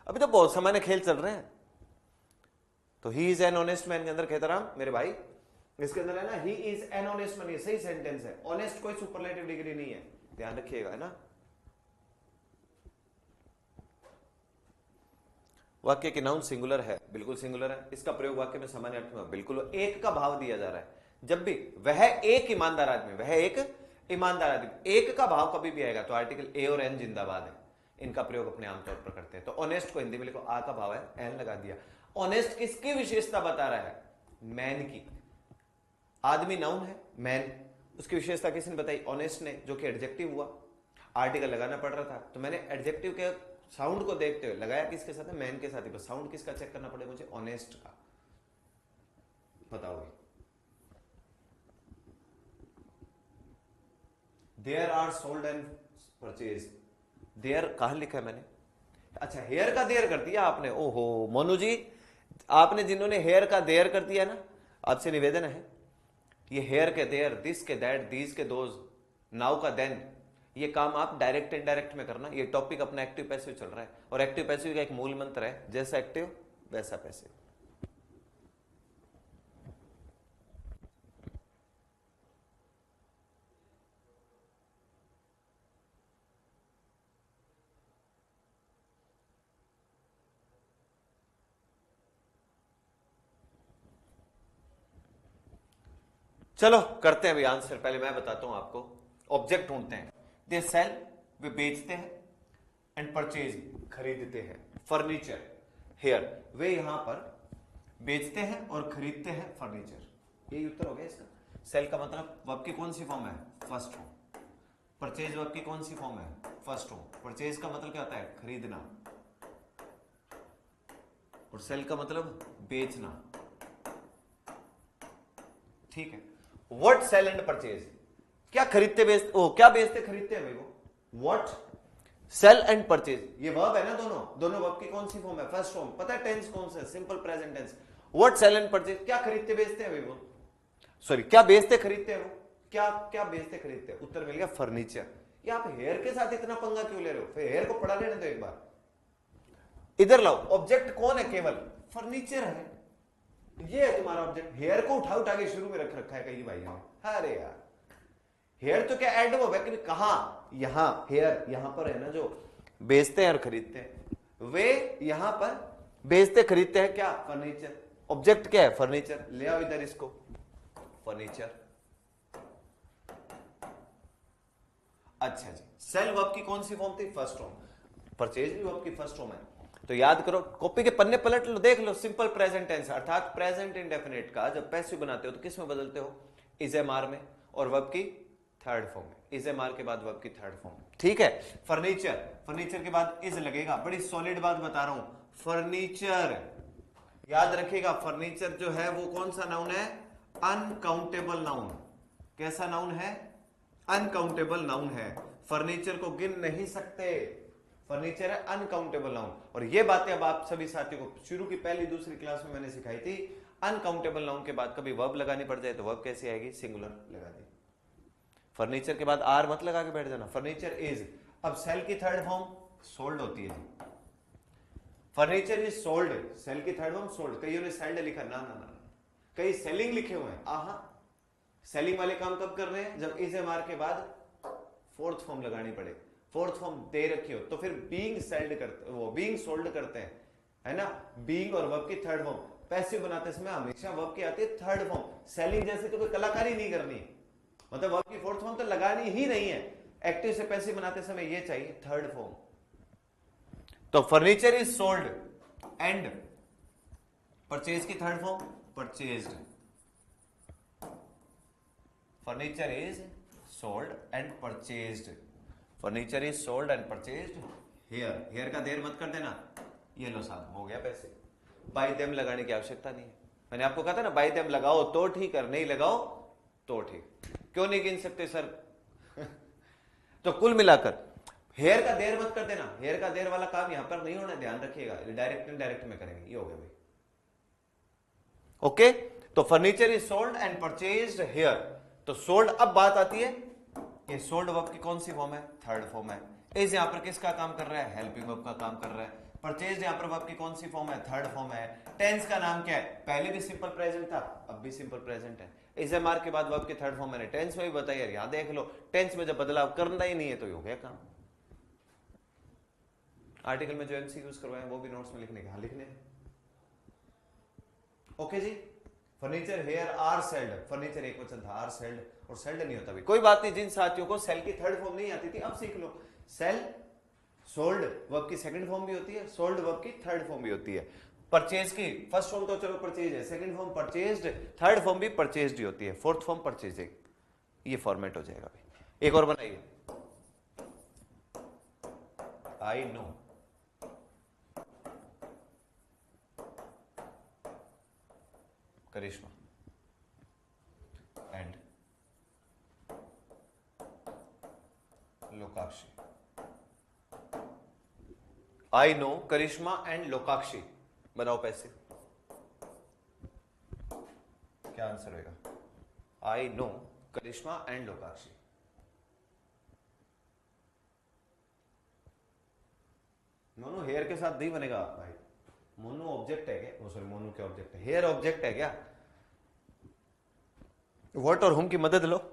अभी तो बहुत सामान्य खेल चल रहे हैं। तो he is an honest man के अंदर खेतराम मेरे भाई, इसके अंदर है ना, he is an honest man, ये सही सेंटेंस है। ऑनेस्ट कोई सुपरलेटिव डिग्री नहीं है, ध्यान रखिएगा, है ना। वाक्य के नाउन सिंगुलर है, बिल्कुल सिंगुलर है, इसका प्रयोग वाक्य में सामान्य अर्थ में बिल्कुल एक का भाव दिया जा रहा है। जब भी वह एक ईमानदार आदमी, वह एक ईमानदार आदमी, एक का भाव कभी भी आएगा तो आर्टिकल ए और एन जिंदाबाद है, इनका प्रयोग अपने आमतौर पर करते हैं। तो ऑनेस्ट को हिंदी में लिखो, आ का भाव है, एन लगा दिया। ऑनेस्ट किसकी विशेषता बता रहा है, मैन की। आदमी नाउन है, मैन उसकी विशेषता किसने बताई, ऑनेस्ट ने, जो कि एडजेक्टिव हुआ। आर्टिकल लगाना पड़ रहा था तो मैंने एडजेक्टिव के साउंड को देखते हुए लगाया, किसके साथ है, मैन के साथ ही। बस साउंड किसका चेक करना पड़ेगा मुझे, ऑनेस्ट का। बताओगे there are sold and purchase, there कहां लिखा है मैंने, अच्छा हेयर का देयर कर दिया आपने। ओहो मोनू जी, आपने जिन्होंने हेयर का देयर कर दिया ना, आपसे निवेदन है, ये हेयर के देयर, दिस के दैट, दीज के दोज, नाउ का देन, ये काम आप डायरेक्ट इनडायरेक्ट में करना। ये टॉपिक अपना एक्टिव पैसिव चल रहा है, और एक्टिव पैसिव का एक मूल मंत्र है, जैसा एक्टिव वैसा पैसिव। चलो करते हैं अभी आंसर, पहले मैं बताता हूं आपको। ऑब्जेक्ट ढूंढते हैं। दे सेल, वे बेचते हैं, एंड परचेज खरीदते हैं, फर्नीचर हेयर, वे यहां पर बेचते हैं और खरीदते हैं फर्नीचर। यही उत्तर हो गया इसका। सेल का मतलब वर्ब की कौन सी फॉर्म है, फर्स्ट फॉर्म। परचेज वर्ब की कौन सी फॉर्म है, फर्स्ट फॉर्म। परचेज का मतलब क्या होता है, खरीदना, और सेल का मतलब बेचना, ठीक है। व्हाट सेल एंड परचेज, क्या खरीदते बेचते, ओ क्या बेचते खरीदते हैं भाई वो। व्हाट सेल एंड परचेज, ये वर्ब है ना, दोनों वर्ब की कौन सी फॉर्म है, फर्स्ट फॉर्म। पता है टेंस कौन सा है, simple present tense. What sell and purchase, क्या खरीदते बेचते हैं भाई वो, सॉरी क्या बेचते खरीदते हैं वो, क्या क्या बेचते खरीदते हैं। उत्तर मिल गया फर्नीचर। ये आप हेयर के साथ इतना पंगा क्यों ले रहे हो, फिर हेयर को पढ़ा लेने दो एक बार। इधर लाओ, ऑब्जेक्ट कौन है, केवल फर्नीचर है, ये है तुम्हारा ऑब्जेक्ट। हेयर को उठा उठा के शुरू में रख रखा है कई भाइयों ने, अरे यार हेयर तो क्या एडवर्ब है, कहां, यहां हेयर, यहां पर है ना जो बेचते हैं और खरीदते हैं, वे यहां पर बेचते खरीदते हैं क्या, फर्नीचर। ऑब्जेक्ट क्या है, फर्नीचर। ले आओ इधर इसको, फर्नीचर। अच्छा जी, सेल वर्ब की कौन सी फॉर्म थी, फर्स्ट फॉर्म। परचेज भी वर्ब की फर्स्ट फॉर्म है। तो याद करो, कॉपी के पन्ने पलट लो, देख लो, सिंपल प्रेजेंट टेंस अर्थात प्रेजेंट इंडेफिनिट का जब पैसिव बनाते हो तो किस में बदलते हो? इज एम आर में, और वर्ब की थर्ड फॉर्म में। इज एम आर के बाद वर्ब की थर्ड फॉर्म, ठीक है। फर्नीचर, फर्नीचर के बाद इज लगेगा, बड़ी सॉलिड बात बता रहा हूं। फर्नीचर, याद रखिएगा, फर्नीचर जो है वो कौन सा नाउन है? Uncountable noun. कैसा नाउन है? अनकाउंटेबल नाउन है। फर्नीचर को गिन नहीं सकते, फर्नीचर है अनकाउंटेबल नाउन। और ये बातें अब आप सभी साथियों को शुरू की पहली दूसरी क्लास में मैंने सिखाई थी। अनकाउंटेबल नाउन के बाद कभी वर्ब लगानी पड़ जाए तो वर्ब कैसी आएगी? सिंगुलर लगा दी। फर्नीचर के बाद आर मत लगा के बैठ जाना, फर्नीचर इज। अब सेल की थर्ड फॉर्म सोल्ड होती है। फर्नीचर इज सोल्ड, सेल की थर्ड फॉर्म सोल्ड। कईयों ने सेल्ड लिखा, ना ना ना, कई सेलिंग लिखे हुए हैं। आहा, सेलिंग वाले काम कब कर रहे हैं? जब इज एम आर के बाद फोर्थ फॉर्म लगानी पड़े, फोर्थ फॉर्म दे रखी हो तो फिर बीइंग सेल्ड करते, वो बीइंग सोल्ड करते हैं, है ना। बीइंग और वर्ब की थर्ड फॉर्म, पैसिव बनाते समय हमेशा वर्ब की आती है थर्ड फॉर्म। सेलिंग जैसे तो कोई कलाकारी नहीं करनी, मतलब वर्ब की फोर्थ फॉर्म तो लगानी ही नहीं है। एक्टिव से पैसिव बनाते समय ये चाहिए थर्ड फॉर्म। तो furniture is sold and purchase की third form purchased. Furniture is sold and purchased, furniture is sold and purchased here. Here का देर मत कर देना, ये लो साहब हो गया पैसे। बाय देम लगाने की आवश्यकता नहीं है। मैंने आपको कहा था ना, बाय देम लगाओ तो ठीक, और नहीं लगाओ तो ठीक। क्यों नहीं गिन सकते सर? तो कुल मिलाकर हेयर का देर मत कर देना, हेयर का देर वाला काम यहां पर नहीं होना, ध्यान रखिएगा। डायरेक्ट इनडायरेक्ट में करेंगे, ये हो गया भाई। ओके, तो furniture is sold and purchased here. तो सोल्ड, अब बात आती है, ये सोल्ड वर्ब की कौन सी फॉर्म है? थर्ड फॉर्म है। इज यहां पर किसका काम कर रहा है? हेल्पिंग वर्ब का काम कर रहा है। परचेज्ड यहां पर वर्ब की कौन सी फॉर्म है? थर्ड फॉर्म है। टेंस का नाम क्या है? पहले भी सिंपल प्रेजेंट था, अब भी सिंपल प्रेजेंट है। इज एम आर के बाद वर्ब की थर्ड फॉर्म मैंने टेंस में भी बताई यार, यहां देख लो। टेंस में जब बदलाव करना ही नहीं है तो ये हो गया काम। आर्टिकल में जो एमसीक्यूज करवाए वो भी नोट्स में लिखने के, हाँ लिखने। ओके जी। Furniture here are sold, furniture एक वचन था, आर सेल्ड, और सेल्ड नहीं होता भी। कोई बात नहीं, जिन साथियों को सेल की थर्ड फॉर्म नहीं आती थी अब सीख लो। सेल सोल्ड वर्ब की सेकंड फॉर्म भी होती है, सोल्ड वर्ब की थर्ड फॉर्म भी होती है। परचेज की फर्स्ट फॉर्म तो चलो परचेज है, second form purchased, third form भी परचेज्ड ही होती है, फोर्थ फॉर्म परचेजिंग। ये फॉर्मेट हो जाएगा भाई। एक और बनाइए, I know Karishma and Lokakshi. I know Karishma and Lokakshi, बनाओ पैसे। क्या आंसर होगा? I know Karishma and Lokakshi. Monu hair के साथ नहीं बनेगा भाई, मोनू ऑब्जेक्ट है क्या? सॉरी, मोनू क्या ऑब्जेक्ट है? हेयर ऑब्जेक्ट है क्या? व्हाट और हुम की मदद लो।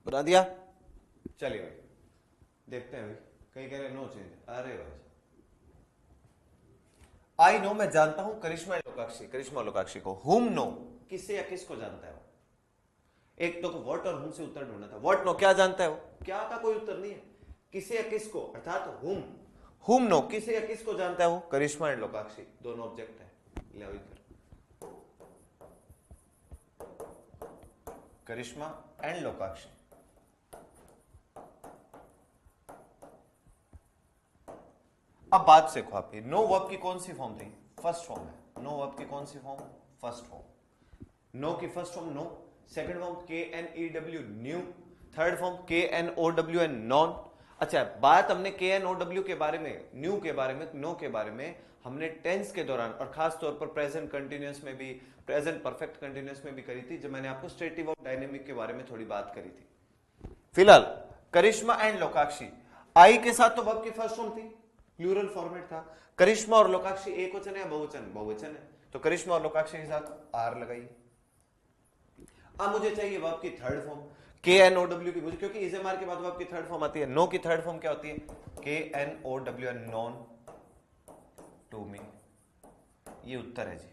बना दिया? चलिए भाई देखते हैं भाई। कई कह रहे नो चेंज, अरे भाई आई नो मैं जानता हूं करिश्मा लोकाक्षी, करिश्मा लोकाक्षी को। हुम नो किसे या किसको जानता है वो? एक तो व्हाट और हुम से उत्तर ढूंढना था। व्हाट नो क्या जानता है वो, क्या का कोई उत्तर नहीं है। किसे या किसको अर्थात हुम, हुम नो किसे या किसको जानता है वो? करिश्मा एंड लोकाक्षी, दोनों ऑब्जेक्ट है। ले इधर, करिश्मा एंड लोकाक्षी। अब बात सीखो आप, नो वर्ब की कौन सी फॉर्म थी? फर्स्ट फॉर्म है। नो वर्ब की कौन सी फॉर्म? First form. नो की first form know, second form KNEW knew, third form KNOWN known. अच्छा, बात हमने KNOW के बारे में, न्यू के बारे में, नो के बारे में हमने टेंस के दौरान और खास तौर पर प्रेजेंट कंटिन्यूअस में भी, प्रेजेंट परफेक्ट कंटिन्यूअस में भी करी थी, जब मैंने आपको स्ट्रेटिव और डायनेमिक के बारे में थोड़ी बात करी थी। फिलहाल करिश्मा एंड लोकाक्षी, आई के साथ तो वर्ब की फर्स्ट फॉर्म थी, प्लूरल फॉर्मेट था। करिश्मा और लोकाक्षी एक वचन है या बहुवचन? बहुवचन है। तो करिश्मा और लोकाक्षी के साथ आर लगाइए। अब मुझे चाहिए वर्ब की थर्ड फॉर्म KNOW की, मुझे क्योंकि इजेमार के बाद वर्ब की थर्ड फॉर्म आती है। नो की थर्ड फॉर्म क्या होती है? KNOWN known to me. ये उत्तर है जी।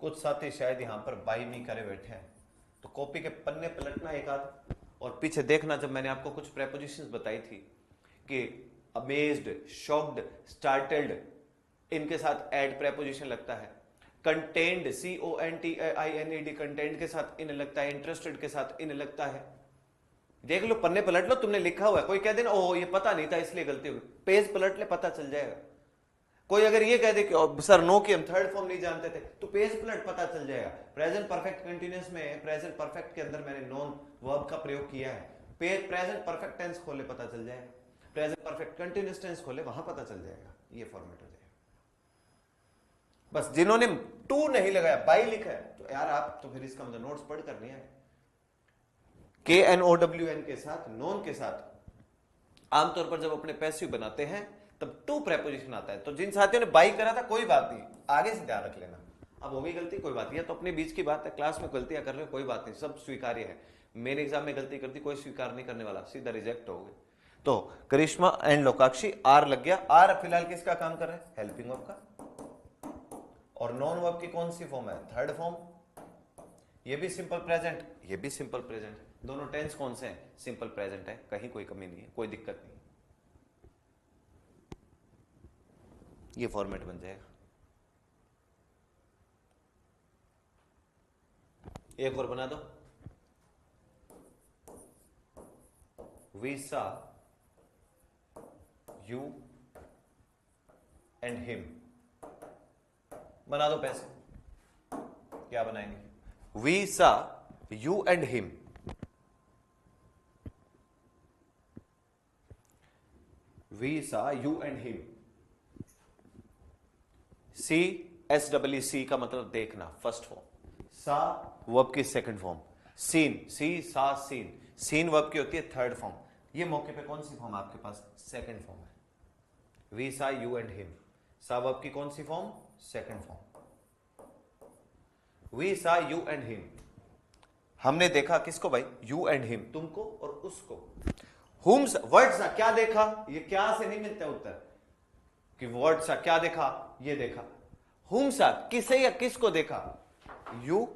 कुछ साथी शायद यहां पर बाई मी करे बैठे हैं, तो कॉपी के पन्ने पलटना एक आध और पीछे देखना। जब मैंने आपको कुछ प्रेपोजिशंस बताई थी कि अमेज्ड, शॉक्ड, स्टार्टल्ड, इनके साथ एड प्रेपोजिशन लगता है। कंटेंड, CONTINED, कंटेंट के साथ इन लगता है। इंटरेस्टेड के साथ इन लगता है। देख लो, पन्ने पलट लो, तुमने लिखा हुआ है। कोई कह दे ना ओह ये पता नहीं था इसलिए गलती हुई, पेज पलट ले, पता चल जाएगा। कोई अगर ये कह दे कि सर नो की हम थर्ड फॉर्म नहीं जानते थे, तो पेज पलट, पता चल जाएगा। प्रेजेंट परफेक्ट कंटिन्यूअस में, प्रेजेंट परफेक्ट के अंदर मैंने नॉन वर्ब का प्रयोग किया है। प्रेजेंट परफेक्ट टेंस खोले, पता चल जाएगा। प्रेजेंट परफेक्ट कंटिन्यूअस टेंस खोले, वहां पता चल जाएगा। ये फॉर्मेट हो जाएगा। बस जिन्होंने टू नहीं लगाया, बाई लिखा है, तो यार आप तो फिर इसका मतलब नोट्स पढ़ कर नहीं आए। KNOWN के साथ, नॉन के साथ आमतौर पर जब अपने पैसिव बनाते हैं तब टू प्रेपोजिशन आता है। तो जिन साथियों ने बाई करा था कोई बात नहीं, आगे से ध्यान रख लेना। अब हो गई गलती, कोई बात नहीं, तो अपने बीच की बात है, क्लास में गलतियां कर रहे हो कोई बात नहीं, सब स्वीकार्य है। मेन एग्जाम में गलती कर दी, कोई स्वीकार नहीं करने वाला, सीधा रिजेक्ट हो गए। तो करिश्मा एंड लोकाक्षी, आर लग गया। आर फिलहाल किसका काम कर रहे हैं? हेल्पिंग वर्ब का। और नॉन वर्ब की कौन सी फॉर्म है? Third form. ये भी सिंपल प्रेजेंट, ये भी सिंपल प्रेजेंट, दोनों टेंस कौन से हैं? सिंपल प्रेजेंट है, कहीं कोई कमी नहीं है, कोई दिक्कत नहीं। ये फॉर्मेट बन जाएगा। एक और बना दो। We saw you and him, बना दो पैसे। क्या बनाएंगे? We saw you and him. We saw you and him. CSEE का मतलब देखना, फर्स्ट फॉर्म। सा वर्ब की second form. Seen, see saw seen, scene verb की होती है थर्ड फॉर्म। ये मौके पे कौन सी फॉर्म है आपके पास? सेकंड फॉर्म है। We saw you and him, saw verb की कौन सी form? Second form. We saw you and him, हमने देखा किसको भाई? यू एंड हिम, तुमको और उसको। हुम वर्ड सा क्या देखा? ये क्या से नहीं मिलता उत्तर कि वर्ड सा क्या देखा, ये देखा। हुम सा किसे या किसको देखा? यू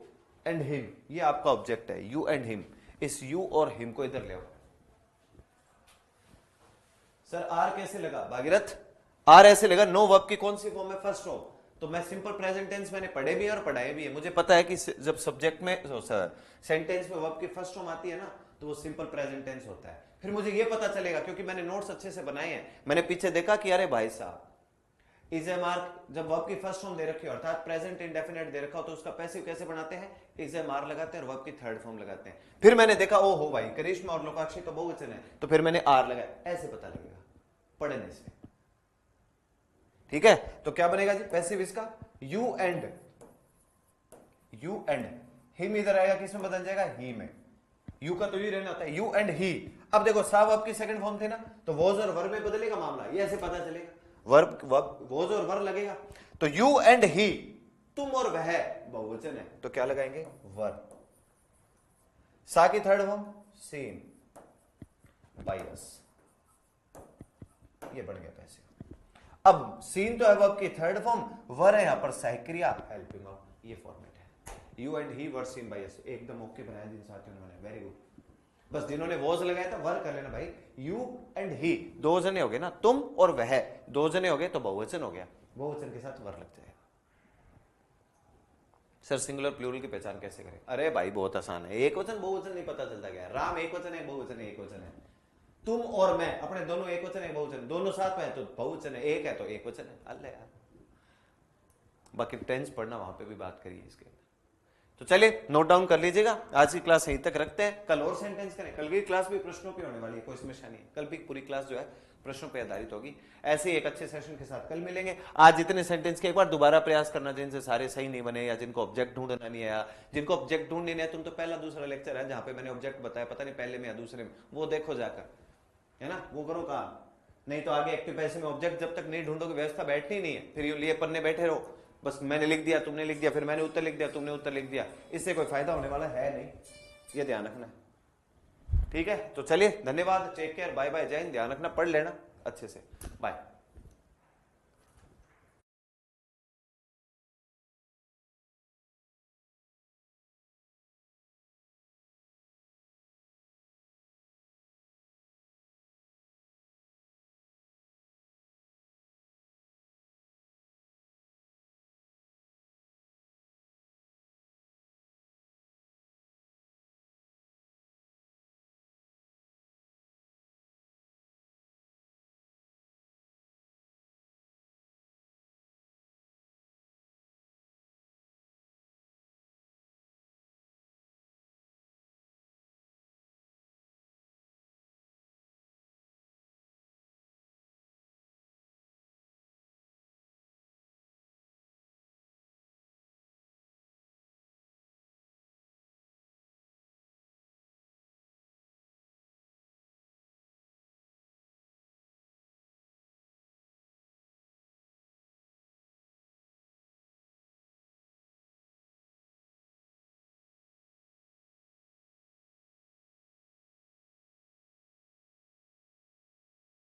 एंड हिम, ये आपका ऑब्जेक्ट है, यू एंड हिम। इस यू और हिम को इधर ले आओ। सर आर कैसे लगा भागीरथ? आर ऐसे लगा, नो वर्ब की कौन सी फॉर्म है? First form. तो मैं सिंपल प्रेजेंट टेंस मैंने पढ़े भी है और पढ़ाए भी है। मुझे पता है कि जब सब्जेक्ट में सेंटेंस में वर्ब की फर्स्ट फॉर्म आती है ना, तो वो सिंपल प्रेजेंट टेंस होता है। फिर मुझे ये पता चलेगा क्योंकि मैंने नोट्स अच्छे से बनाए हैं, मैंने पीछे देखा कि अरे भाई साहब, इज ए मार्क जब वर्ब की फर्स्ट फॉर्म दे रखी हो अर्थात प्रेजेंट इंडेफिनिट दे रखा हो, तो उसका पैसिव कैसे बनाते हैं? इज ए मार लगाते हैं और वर्ब की थर्ड फॉर्म लगाते हैं। फिर मैंने देखा ओ हो भाई, करिश्मा और लोकाक्षी तो बहुवचन है, तो फिर मैंने आर लगाया। ऐसे पता लगेगा पढ़ने से, ठीक है? तो क्या बनेगा जी पैसिव इसका? यू एंड हिम इधर आएगा, किस में बदल जाएगा? ही में। यू का तो यू रहना होता है, यू एंड ही। अब देखो सा वर्ब की सेकंड फॉर्म थे ना, तो वॉज और वर्ब में बदलेगा मामला, ये ऐसे पता चलेगा। वर्ब वॉज और वर्ब लगेगा, तो यू एंड ही, तुम और वह बहुवचन है, तो क्या लगाएंगे? वर्ब। सा की third form seen by us, ये बन गया पैसे। अब सीन तो है वर्ब की थर्ड फॉर्म, वर है यहां पर सहायक क्रिया हेल्पिंग वर्ब, ये फॉर्मेट है। You and he were seen by अस, एकदम ओके बनाया जिन साथियों ने, वेरी गुड। बस जिन्होंने वॉज लगाया था वर कर लेना भाई। यू एंड ही दो जने हो गए ना, तुम और वह दो जने हो गए तो बहुवचन हो गया, बहुवचन के साथ वर लग जाएगा। सर सिंगुलर प्लूरल की पहचान कैसे करें? अरे भाई बहुत आसान है, एक वचन बहुवचन नहीं पता चलता क्या? राम एक वचन है, बहुवचन है, एक वचन है। तुम और मैं, अपने दोनों एक वचन है बहुवचन, दोनों साथ में है तो बहुवचन है, एक है तो एक वचन है। अल्लाह यार, बाकी टेंस पढ़ना, वहां पे भी बात करिए इसके। तो चलिए नोट डाउन कर लीजिएगा। आज की क्लास यहीं तक रखते हैं, कल और सेंटेंस करें। कल की क्लास भी प्रश्नों पे होने वाली है, कोई समस्या नहीं है। कल भी पूरी क्लास जो है प्रश्नों पे आधारित होगी। ऐसे ही एक अच्छे सेशन के साथ कल मिलेंगे। आज इतने सेंटेंस के एक बार दोबारा प्रयास करना जिनसे सारे सही नहीं बने, या जिनको ऑब्जेक्ट ढूंढना नहीं आया। जिनको ऑब्जेक्ट ढूंढ नहीं आया, तुम तो पहला दूसरा लेक्चर है जहां पे मैंने ऑब्जेक्ट बताया, पता नहीं पहले में या दूसरे में, वो देखो जाकर, है ना, वो करो काम। नहीं तो आगे एक्टिव पैसे में ऑब्जेक्ट जब तक नहीं ढूंढोगे व्यवस्था बैठनी नहीं है, फिर लिए पन्ने बैठे रहो, बस मैंने लिख दिया, तुमने लिख दिया, फिर मैंने उत्तर लिख दिया, तुमने उत्तर लिख दिया, इससे कोई फायदा होने वाला है नहीं, ये ध्यान रखना। ठीक है, तो चलिए धन्यवाद, टेक केयर, बाय बाय, जय हिंद, ध्यान रखना, पढ़ लेना अच्छे से, बाय।